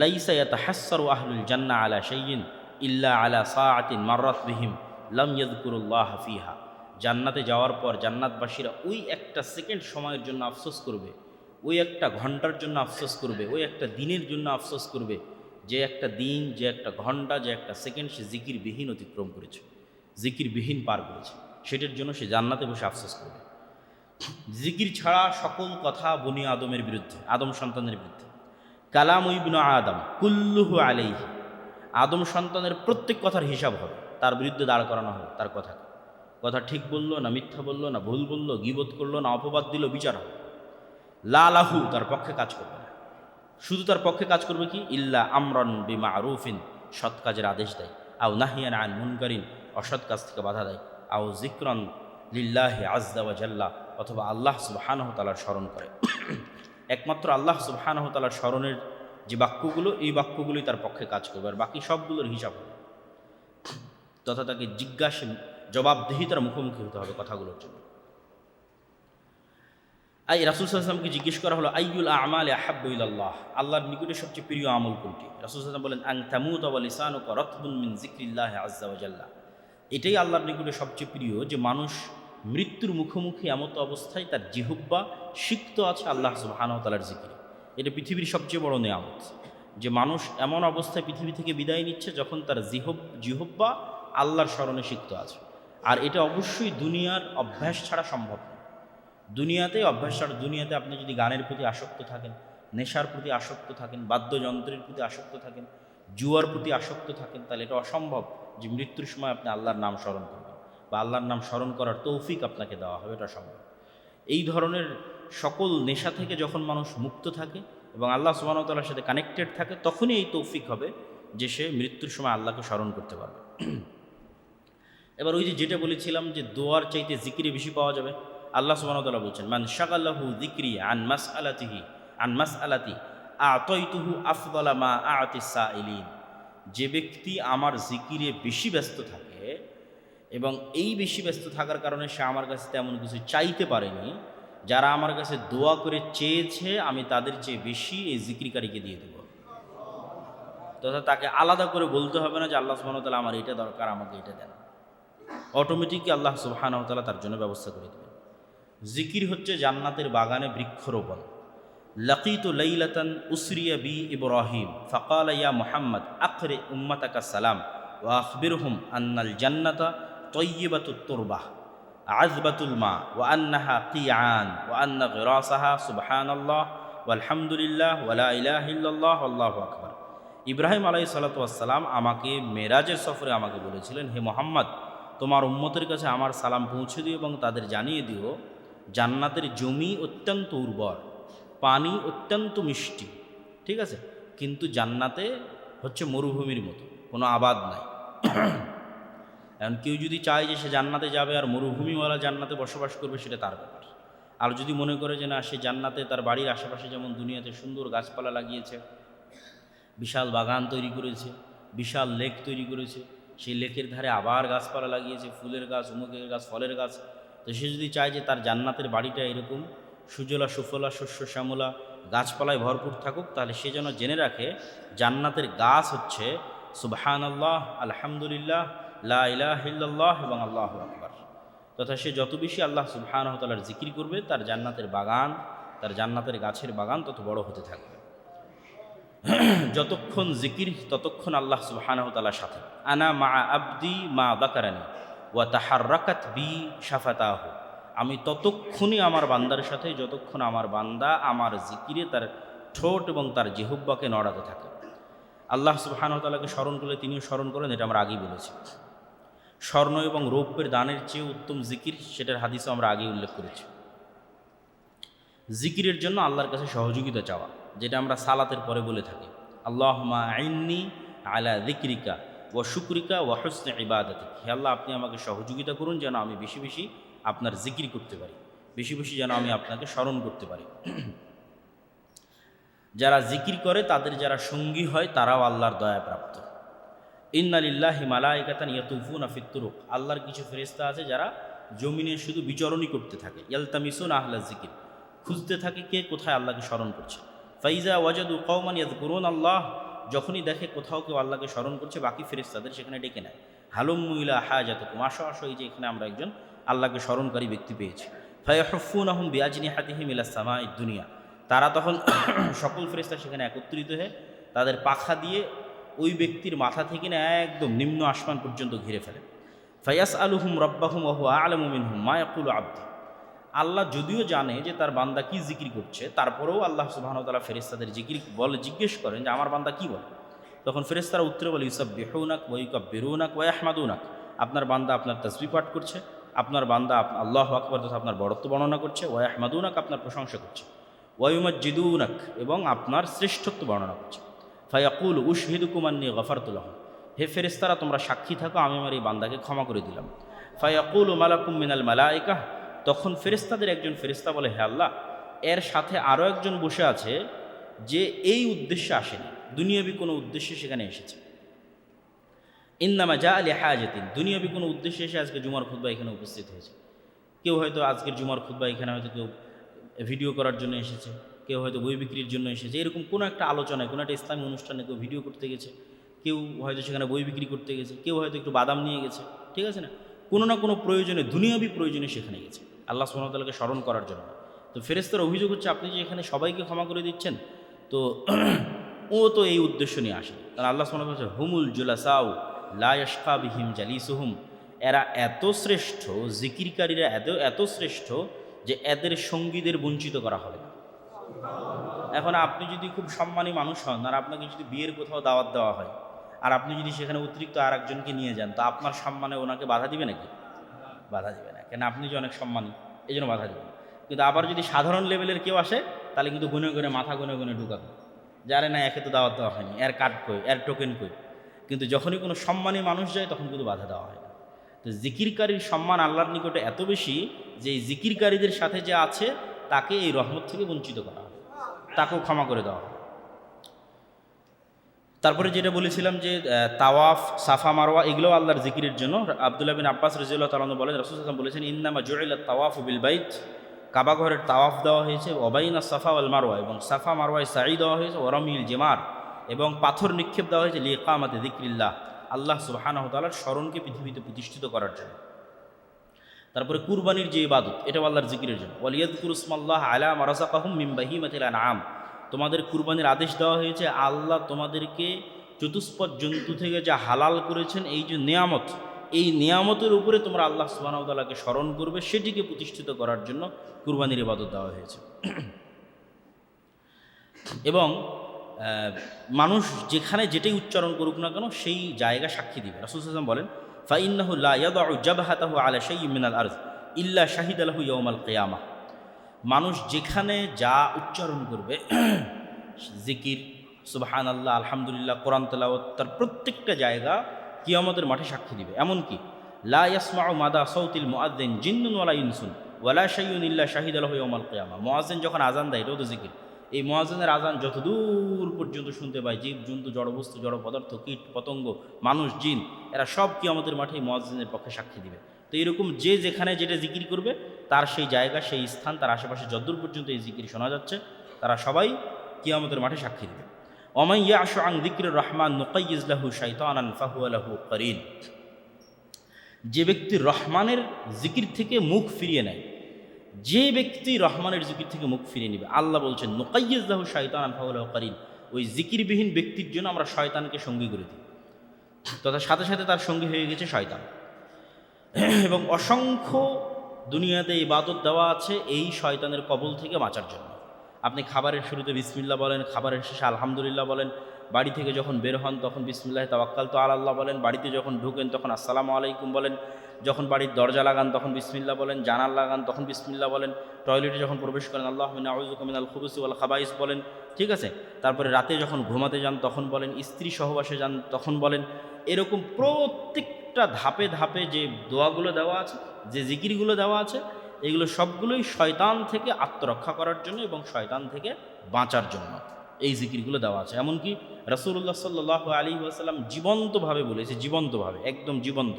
লাইসা ইয়াতাহাসসারু আহলুল জান্নাহ আলা শাইইন ইল্লা আলা সাআতিন মাররাত বিহিম লাম ইয়াযকুরুল্লাহ ফিহা। জান্নাতে যাওয়ার পর জান্নাতবাসীরা ওই একটা সেকেন্ড সময়ের জন্য আফসোস করবে, ওই একটা ঘন্টার জন্য আফসোস করবে, ওই একটা দিনের জন্য আফসোস করবে, যে একটা দিন, যে একটা ঘন্টা, যে একটা সেকেন্ড সে জিকিরবিহীন অতিক্রম করেছে, জিকিরবিহীন পার করেছে, সেটার জন্য সে জান্নাতে বসে আফসোস করবে। জিকির ছাড়া সকল কথা বনি আদমের বিরুদ্ধে, আদম সন্তানের বিরুদ্ধে। কালাম ইবনু আদম কুল্লুহু আলাইহি, আদম সন্তানের প্রত্যেক কথার হিসাব হবে, তার বিরুদ্ধে দাঁড় করানো হবে। তার কথা ঠিক বললো না মিথ্যা বললো না ভুল বললো, গীবত করলো না অপবাদ দিল, বিচার হবে। লা লাহু, তার পক্ষে কাজ করবে না। শুধু তার পক্ষে কাজ করবে কি? ইল্লা আমরন বিমারুফিন, সৎ কাজের আদেশ দেয়। আও নাহিয়ান আন মুনকারিন, অসৎ কাজ থেকে বাধা দেয়। আও যিকরান লিল্লাহি আযজা ওয়া জাল্লা, অথবা আল্লাহ সুবহানাহু ওয়া তাআলার স্মরণ করে। একমাত্র আল্লাহ সুবহানাহু ওয়া তাআলার স্মরণের যে বাক্যগুলো, এই বাক্যগুলোই তার পক্ষে কাজ করবে, আর বাকি সবগুলোর হিসাব হবে, তথা তাকে জবাবদিহিতার মুখোমুখি হতে হবে কথাগুলোর জন্য। রাসূল সাল্লাল্লাহু আলাইহি ওয়াসাল্লামকে জিজ্ঞেস করা হলো, আইয়ুল আমালি আহাব্বু ইলাল্লাহ, আল্লাহর নিকটে সবচেয়ে প্রিয় আমল কোনটি? রাসূল সাল্লাল্লাহু আলাইহি ওয়াসাল্লাম বলেন, আন তামুতা ওয়া লিসানুকা রাতবুন মিন যিকরিল্লাহি আযজা ওয়া জাল্লা। এটাই আল্লাহর নিকটে সবচেয়ে প্রিয়, যে মানুষ মৃত্যুর মুখোমুখি এমত অবস্থায় তার জিহ্বা সিক্ত আছে আল্লাহ সুবহানাহু ওয়া তাআলার জিকিরে। এটা পৃথিবীর সবচেয়ে বড় নেয়ামত, যে মানুষ এমন অবস্থায় পৃথিবী থেকে বিদায় নিচ্ছে যখন তার জিহ্বা আল্লাহর স্মরণে সিক্ত আছে। আর এটা অবশ্যই দুনিয়ার অভ্যাস ছাড়া সম্ভব নয়। দুনিয়াতে অভ্যাস ছাড়া, দুনিয়াতে আপনি যদি গানের প্রতি আসক্ত থাকেন, নেশার প্রতি আসক্ত থাকেন, বাদ্যযন্ত্রের প্রতি আসক্ত থাকেন, জুয়ার প্রতি আসক্ত থাকেন, তাহলে এটা অসম্ভব যে মৃত্যুর সময় আপনি আল্লাহর নাম স্মরণ করবেন বা আল্লাহর নাম স্মরণ করার তৌফিক আপনাকে দেওয়া হবে, এটা সম্ভব। এই ধরনের সকল নেশা থেকে যখন মানুষ মুক্ত থাকে এবং আল্লাহ সুবহানাহু ওয়া তাআলার সাথে কানেক্টেড থাকে, তখনই এই তৌফিক হবে যে সে মৃত্যুর সময় আল্লাহকে স্মরণ করতে পারবে। এবার ওই যেটা বলেছিলাম যে দোয়ার চাইতে জিকিরে বেশি পাওয়া যাবে, আল্লাহ সুবহানাহু ওয়া তাআলা বলছেন, মান শাগালাহু যিকরি আন মাসআলাতি আতাইতুহু আফদালা মা আ'তিস সাইলিন। যে ব্যক্তি আমার জিকিরে বেশি ব্যস্ত থাকে এবং এই বেশি ব্যস্ত থাকার কারণে সে আমার কাছে তেমন কিছু চাইতে পারেনি, যারা আমার কাছে দোয়া করে চেয়েছে আমি তাদের চেয়ে বেশি এই জিকিরকারীকে দিয়ে দেব। তথা তাকে আলাদা করে বলতে হবে না যে আল্লাহ সুবহানাহু ওয়া তাআলা আমার এটা দরকার, আমাকে এটা দেন। অটোমেটিকই আল্লাহ সুবহানাহু ওয়া তাআলা তার জন্য ব্যবস্থা করে দেবেন। জিকির হচ্ছে জান্নাতের বাগানে বৃক্ষরোপণ। লাকিতু লাইলাতান উসরিয়া বি ইব্রাহিম ফাকালা ইয়া মুহাম্মদ আকরি উম্মাতাকা সালাম ওয়া আখবিরহুম আন্নাল জান্নাতা তাইয়্যিবাতুত তুরবাহ আযবাতুল মা ওয়া আন্নাহা কিয়ান ওয়া আন্না গিরাসাহা সুবহানাল্লাহ ওয়ালহামদুলিল্লাহ ওয়া লা ইলাহা ইল্লাল্লাহ আল্লাহু আকবার। ইব্রাহিম আলাইহিস সালাতু ওয়াস সালাম আমাকে মেরাজের সফরে আমাকে বলেছিলেন, হে মুহাম্মদ, তোমার উম্মতের কাছে আমার সালাম পৌঁছে দিও এবং তাদের জানিয়ে দিও জান্নাতের জমি অত্যন্ত উর্বর, পানি অত্যন্ত মিষ্টি, ঠিক আছে, কিন্তু জান্নাতে হচ্ছে মরুভূমির মতো, কোনো আবাদ নাই। এখন কেউ যদি চায় যে সে জান্নাতে যাবে আর মরুভূমিওয়ালা জান্নাতে বসবাস করবে, সেটা তার ব্যাপার। আর যদি মনে করে যে না, সে জান্নাতে তার বাড়ির আশেপাশে যেমন দুনিয়াতে সুন্দর গাছপালা লাগিয়েছে, বিশাল বাগান তৈরি করেছে, বিশাল লেক তৈরি করেছে, সেই লেকের ধারে আবার গাছপালা লাগিয়েছে, ফুলের গাছ, অমুকের গাছ, ফলের গাছ, তো সে যদি চায় যে তার জান্নাতের বাড়িটা এরকম সুজলা সুফলা শস্য শ্যামলা গাছপালায় ভরপুর থাকুক, তাহলে সে যেন জেনে রাখে জান্নাতের গাছ হচ্ছে সুবহানাল্লাহ, আলহামদুলিল্লাহ, লা ইলাহা ইল্লাল্লাহ এবং আল্লাহু আকবার। তথা সে যত বেশি আল্লাহ সুবহানাহু ওয়া তাআলার জিকির করবে, তার জান্নাতের বাগান, তার জান্নাতের গাছের বাগান তত বড় হতে থাকবে। যতক্ষণ জিকির ততক্ষণ আল্লাহ সুবহানাহু ওয়া তাআলার সাথে। আনা মা আবদি মা যাকারানি ওয়া তাহাররাকাত বি শাফাতাহু, আমি ততক্ষণই আমার বান্দার সাথে যতক্ষণ আমার বান্দা আমার জিকিরে তার ঠোঁট এবং তার জিহ্বাকে নড়াতে থাকে। আল্লাহ সুবহানাহু ওয়া তাআলাকে স্মরণ করলে তিনিও স্মরণ করেন, এটা আমরা আগেই বলেছি। স্বর্ণ এবং রৌপ্যের দানের চেয়ে উত্তম জিকির, সেটার হাদিসও আমরা আগেই উল্লেখ করেছি। জিকিরের জন্য আল্লাহর কাছে সহযোগিতা চাওয়া, যেটা আমরা সালাতের পরে বলে থাকি, আল্লাহুম্মা আইন্নি আলা যিকরিকা ওয়া শুকরিকা ওয়া হুসনি ইবাদাতিক। হে আল্লাহ, আপনি আমাকে সহযোগিতা করুন যেন আমি বেশি বেশি আপনার জিকির করতে পারি, বেশি বেশি যেন আমি আপনাকে স্মরণ করতে পারি। যারা জিকির করে তাদের যারা সঙ্গী হয় তারাও আল্লাহর দয়াপ্রাপ্ত। ইন্না লিল্লাহি মালাইকাতান ইয়াতুফুনা ফিত তুরুক, আল্লাহর কিছু ফেরেশতা আছে যারা জমিনে শুধু বিচরণই করতে থাকে। ইয়ালতামিসুনা আহলা জিকির, খুঁজতে থাকে কে কোথায় আল্লাহকে স্মরণ করছে। ফাইজা ওয়াজাদু কওমান ইয়াযকুরুন আল্লাহ, যখনই দেখে কোথাও কেউ আল্লাহকে স্মরণ করছে বাকি ফেরেশতাদের সেখানে ডেকে নেয়। হালুম্মু ইলা হাজাতুকুম, আসো আসো, এই যে এখানে আমরা একজন আল্লাহকে স্মরণকারী ব্যক্তি পেয়েছি। ফায়াহুফুনাহুম বিআজনিহাতিহিম ইলাস সামাঈদ দুনিয়া, তারা তখন সকল ফেরেশতা সেখানে একত্রিত হয়ে তাদের পাখা দিয়ে ওই ব্যক্তির মাথা থেকে না একদম নিম্ন আসমান পর্যন্ত ঘিরে ফেলে। ফায়াস আলুহুম রব্বাহুম ওয়া হুয়া আ'লামু মিনহুম মা ইয়াকুলু আবদি, আল্লাহ যদিও জানে যে তার বান্দা কি জিকির করছে, তারপরেও আল্লাহ সুবহানাহু ওয়া তাআলা ফেরেশতাদের জিজ্ঞেস করেন যে আমার বান্দা কি বলে। তখন ফেরেশতারা উত্তরে বলে ইউসাব্বিহুনাক ওয়া ইউকাব্বিরুনাক ওয়া ইয়াহমাদুনাক, আপনার বান্দা আপনার তাসবিহ পাঠ করছে, আপনার বান্দা আল্লাহু আকবার তথা আপনার বড়ত্ব বর্ণনা করছে, ওয়া ইয়াহমাদুনাক আপনার প্রশংসা করছে, ওয়া ইউমাজ্জিদুনাক এবং আপনার শ্রেষ্ঠত্ব বর্ণনা করছে। ফায়াকুল উশহিদুকুম আন্নী গফারতু লাহু, হে ফেরেশতারা তোমরা সাক্ষী থাকো আমি আমার এই বান্দাকে ক্ষমা করে দিলাম। ফায়াকুলু মালাকুম মিনাল মালাইকাহ, তখন ফেরেশতাদের একজন ফেরেশতা বলে হে আল্লাহ, এর সাথে আরও একজন বসে আছে যে এই উদ্দেশ্যে আসেনি, দুনিয়াবি কোনো উদ্দেশ্যে সেখানে এসেছে। ইন্নামা জা আলি হাজাতিন, দুনিয়াবি কোনো উদ্দেশ্যে এসে আজকে জুমার খুতবা এখানে উপস্থিত হয়েছে। কেউ হয়তো আজকের জুমার খুতবা এখানে হয়তো কেউ ভিডিও করার জন্য এসেছে, কেউ হয়তো বই বিক্রির জন্য এসেছে, এরকম কোনো একটা আলোচনায় কোনো একটা ইসলামী অনুষ্ঠানে কেউ ভিডিও করতে গেছে, কেউ হয়তো সেখানে বই বিক্রি করতে গেছে, কেউ হয়তো একটু বাদাম নিয়ে গেছে, ঠিক আছে না, কোনো না কোনো প্রয়োজনে দুনিয়াবি প্রয়োজনে সেখানে গেছে আল্লাহ সুবহানাহু ওয়া তাআলাকে স্মরণ করার জন্য। তো ফেরেশতার অভিযোগ হচ্ছে আপনি যে এখানে সবাইকে ক্ষমা করে দিচ্ছেন, তো ও তো এই উদ্দেশ্য নিয়ে আসে। কারণ আল্লাহ সুবহানাহু ওয়া তাআলা হুমুল জুলাসাউ লা ইয়াশকা বিহিম জালিসুহুম, এরা এত শ্রেষ্ঠ, জিকিরকারীরা এত শ্রেষ্ঠ যে এদের সঙ্গীদের বঞ্চিত করা হবে না। এখন আপনি যদি খুব সম্মানী মানুষ হন আর আপনাকে যদি বিয়ের কোথাও দাওয়াত দেওয়া হয় আর আপনি যদি সেখানে অতিরিক্ত আর একজনকে নিয়ে যান, তো আপনার সম্মানে ওনাকে বাধা দিবে নাকি? বাধা দিবে না, কেন আপনি যে অনেক সম্মানী এই জন্য বাধা দিবেন। কিন্তু আবার যদি সাধারণ লেভেলের কেউ আসে তাহলে কিন্তু গুনে গুনে মাথা গুনে গুনে ঢুকাবে, যারে না একে তো দাওয়াত দেওয়া হয়নি, এর কার্ড কই, এর টোকেন কই। কিন্তু যখনই কোনো সম্মানী মানুষ যায় তখন কিন্তু বাধা দেওয়া হয় না। তো জিকিরকারীর সম্মান আল্লাহর নিকটে এত বেশি যে এই জিকিরকারীদের সাথে যে আছে তাকে এই রহমত থেকে বঞ্চিত করা হবে, তাকেও ক্ষমা করে দেওয়া হবে। তারপরে যেটা বলেছিলাম যে তাওয়াফ, সাফা মারওয়া এগুলোও আল্লাহর জিকিরের জন্য। আব্দুল্লাহ বিন আব্বাস রাদিয়াল্লাহু তাআলা বলেন রাসূল সাল্লাল্লাহু আলাইহি ওয়াসাল্লাম বলেছেন ইন্নামা জুইলাত তাওয়াফু বিল বাইত, কাবা ঘরের তাওয়াফ দেওয়া হয়েছে, ওয়াবাইনা সাফা ওয়াল মারওয়া, এবং সাফা মারওয়ায় সাঈ দেওয়া হয়েছে, ওয়ারামিল জিমার, এবং পাথর নিক্ষেপ দেওয়া হয়েছে লিইকামাতি যিকরিল্লাহ, আল্লাহ সুবহানাহু ওয়া তাআলার স্মরণকে পৃথিবীতে প্রতিষ্ঠিত করার জন্য। তারপরে কুরবানির যে ইবাদত, এটাও আল্লাহর জিকিরের জন্য। ওয়ালিয়াযকুরু ইসমাল্লাহ আলা মা রাযাকাহুম মিন বাহিমাতিল আনআম, তোমাদের কুরবানির আদেশ দেওয়া হয়েছে আল্লাহ তোমাদেরকে চতুষ্পদ জন্তু থেকে যা হালাল করেছেন, এই যে নিয়ামত, এই নিয়ামতের উপরে তোমরা আল্লাহ সুবহানাহু ওয়া তাআলাকে স্মরণ করবে, সেটিকে প্রতিষ্ঠিত করার জন্য কুরবানির ইবাদত দেওয়া হয়েছে। এবং মানুষ যেখানে যেটাই উচ্চারণ করুক না কেন সেই জায়গা সাক্ষী দিবে। রাসূল সাল্লাল্লাহু আলাইহি ওয়াসাল্লাম বলেন ফাইন্নাহু লা ইয়াদউ জাবহাতাহু আলা শাইইন মিনাল আরদ ইল্লা শাহিদা লাহু ইয়াউমাল কিয়ামাহ, মানুষ যেখানে যা উচ্চারণ করবে জিকির, সুবহানাল্লাহ, আলহামদুলিল্লাহ, কোরআন তেলাওয়াত, তার প্রত্যেকটা জায়গা কিয়ামতের মাঠে সাক্ষী দিবে। এমনকি লা ইয়াসমাউ মাদা সাউতিল মুআদ্দিন জিন্নুন ওয়ালা ইনসুন ওয়ালা শাইউন ইল্লা শাহিদা লাহু ইয়াউমাল কিয়ামাহ, মুআজ্জিন যখন আজান দেয় এটাও তো জিকির, এই মুআজ্জিনের আজান যত দূর পর্যন্ত শুনতে পায় জীব জন্তু, জড়বস্তু, জড় পদার্থ, কীট পতঙ্গ, মানুষ, জিন, এরা সব কিয়ামতের মাঠে মুআজ্জিনের পক্ষে সাক্ষী দিবে। তো এরকম যে যেখানে যেটা জিকির করবে তার সেই জায়গা, সেই স্থান, তার আশেপাশে যতদূর পর্যন্ত এই জিকির শোনা যাচ্ছে তারা সবাই কিয়ামতের মাঠে সাক্ষী দেবে। ওমান ইয়াশু আন যিকরির রহমান নুকাইয়িজ লাহু শাইতানান ফাহুয়া লাহু কারিন, যে ব্যক্তি রহমানের জিকির থেকে মুখ ফিরিয়ে নেয়, যে ব্যক্তি রহমানের জিকির থেকে মুখ ফিরিয়ে নেবে, আল্লাহ বলছেন নুকাইয়িজ লাহু শাইতানান ফাহুয়া লাহু কারিন, ওই জিকিরবিহীন ব্যক্তির জন্য আমরা শয়তানকে সঙ্গী করে দিই, তথা সাথে সাথে তার সঙ্গী হয়ে গেছে শয়তান। এবং অসংখ্য দুনিয়াতে ইবাদত দেওয়া আছে এই শয়তানের কবল থেকে বাঁচার জন্য। আপনি খাবারের শুরুতে বিসমিল্লাহ বলেন, খাবারের শেষে আলহামদুলিল্লাহ বলেন, বাড়ি থেকে যখন বের হন তখন বিসমিল্লাহ তাওয়াক্কালতু আলাল্লাহ বলেন, বাড়িতে যখন ঢুকেন তখন আসসালামু আলাইকুম বলেন, যখন বাড়ির দরজা লাগান তখন বিসমিল্লাহ বলেন, জানালা লাগান তখন বিসমিল্লাহ বলেন, টয়লেটে যখন প্রবেশ করেন আল্লাহুম্মা ইন্নী আউযুবিকা মিনাল খুবুসি ওয়াল খাবাইস বলেন, ঠিক আছে। তারপরে রাতে যখন ঘুমাতে যান তখন বলেন, স্ত্রী সহবাসে যান তখন বলেন। এরকম প্রত্যেকটা ধাপে ধাপে যে দোয়াগুলো দেওয়া আছে, যে জিকিরগুলো দেওয়া আছে, এগুলো সবগুলোই শয়তান থেকে আত্মরক্ষা করার জন্য এবং শয়তান থেকে বাঁচার জন্য। এই জিকিরগুলো দেওয়া আছে। এমনকি রাসূলুল্লাহ সাল্লাল্লাহু আলাইহি ওয়াসাল্লাম জীবন্তভাবে বলেছে, জীবন্তভাবে, একদম জীবন্ত,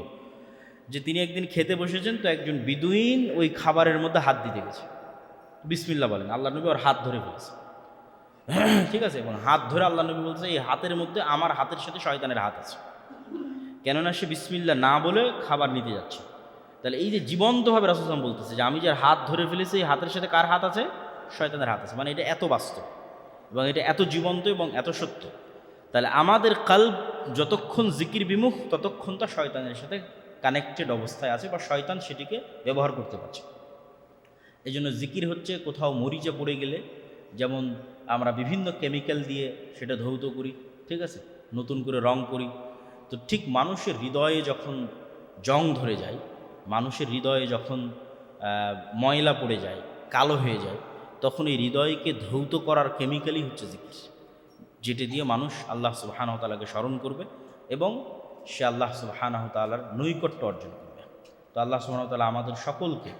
যে তিনি একদিন খেতে বসেছেন, তো একজন বিদুইন ওই খাবারের মধ্যে হাত দিতে গেছে। বিসমিল্লাহ বলেন, আল্লাহ নবী ওর হাত ধরে ফেলেছে। ঠিক আছে, এবং হাত ধরে আল্লাহ নবী বলছে এই হাতের মধ্যে আমার হাতের সাথে শয়তানের হাত আছে, কেননা সে বিসমিল্লাহ না বলে খাবার নিতে যাচ্ছে। তাহলে এই যে জীবন্তভাবে রাসূল সাল্লাল্লাহু আলাইহি ওয়াসাল্লাম বলতেছে যে আমি যার হাত ধরে ফেলেছি, এই হাতের সাথে কার হাত আছে? শয়তানের হাত আছে। মানে এটা এত বাস্তব এবং এটা এত জীবন্ত এবং এত সত্য। তাহলে আমাদের কলব যতক্ষণ জিকির বিমুখ, ততক্ষণ তা শয়তানের সাথে কানেক্টেড অবস্থায় আছে বা শয়তান সেটিকে ব্যবহার করতে পারছে। এই জন্য জিকির হচ্ছে কোথাও মরিচা পড়ে গেলে যেমন আমরা বিভিন্ন কেমিক্যাল দিয়ে সেটা ধৌত করি, ঠিক আছে, নতুন করে রং করি, তো ঠিক মানুষের হৃদয়ে যখন জং ধরে যায়, মানুষের হৃদয়ে যখন ময়লা পড়ে যায়, কালো হয়ে যায়, তখন এই হৃদয়কে ধৌত করার কেমিক্যালই হচ্ছে জিকির, যেটি দিয়ে মানুষ আল্লাহ সুবহানাহু ওয়া তাআলাকে স্মরণ করবে এবং সে আল্লাহ সুবহানাহু ওয়া তাআলার নৈকট্য অর্জন করবে। তো আল্লাহ সুবহানাহু ওয়া তাআলা আমাদের সকলকে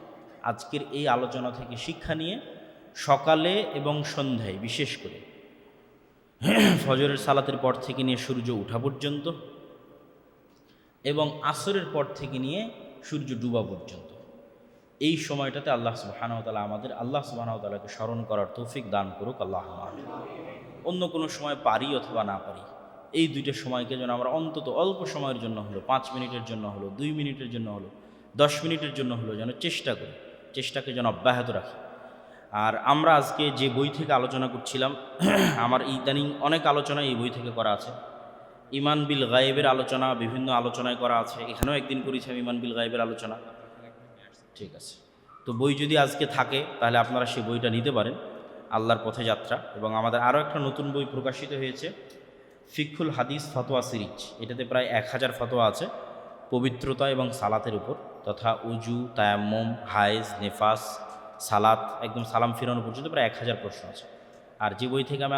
আজকের এই আলোচনা থেকে শিক্ষা নিয়ে সকালে এবং সন্ধ্যায়, বিশেষ করে ফজরের সালাতের পর থেকে নিয়ে সূর্য ওঠা পর্যন্ত এবং আসরের পর থেকে নিয়ে সূর্য ডুবা পর্যন্ত, এই সময়টাতে আল্লাহ সুবহানাহু ওয়া তাআলা আমাদের আল্লাহ সুবহানাহু ওয়া তাআলাকে স্মরণ করার তৌফিক দান করুক, আল্লাহুম্মা আমিন। অন্য কোনো সময় পারি অথবা না পারি, এই দুইটা সময়কে যেন আমরা অন্তত অল্প সময়ের জন্য হলো, 5 মিনিটের জন্য হলো, 2 মিনিটের জন্য হলো, 10 মিনিটের জন্য হলো, যেন চেষ্টা করি, চেষ্টাকে যেন অব্যাহত রাখি। আর আমরা আজকে যে বই থেকে আলোচনা করছিলাম, আমার ইদানিং অনেক আলোচনা এই বই থেকে করা আছে। ইমান বিল গায়েবের আলোচনা বিভিন্ন আলোচনায় করা আছে, এখানেও একদিন করেছি আমি ইমান বিল গায়েবের আলোচনা। ঠিক আছে, তো বই যদি আজকে থাকে তাহলে আপনারা সেই বইটা নিতে পারেন, আল্লাহর পথে যাত্রা। এবং আমাদের আরও একটা নতুন বই প্রকাশিত হয়েছে, ফিকহুল হাদিস ফতোয়া সিরিজ। এটাতে প্রায় 1000 ফতোয়া আছে পবিত্রতা এবং সালাতের উপর, তথা উজু, তায়াম্মুম, হায়েজ, নেফাস, সালাত, একদম সালাম ফিরানো পর্যন্ত প্রায় 1000 প্রশ্ন আছে। আর যে বই থেকে আমি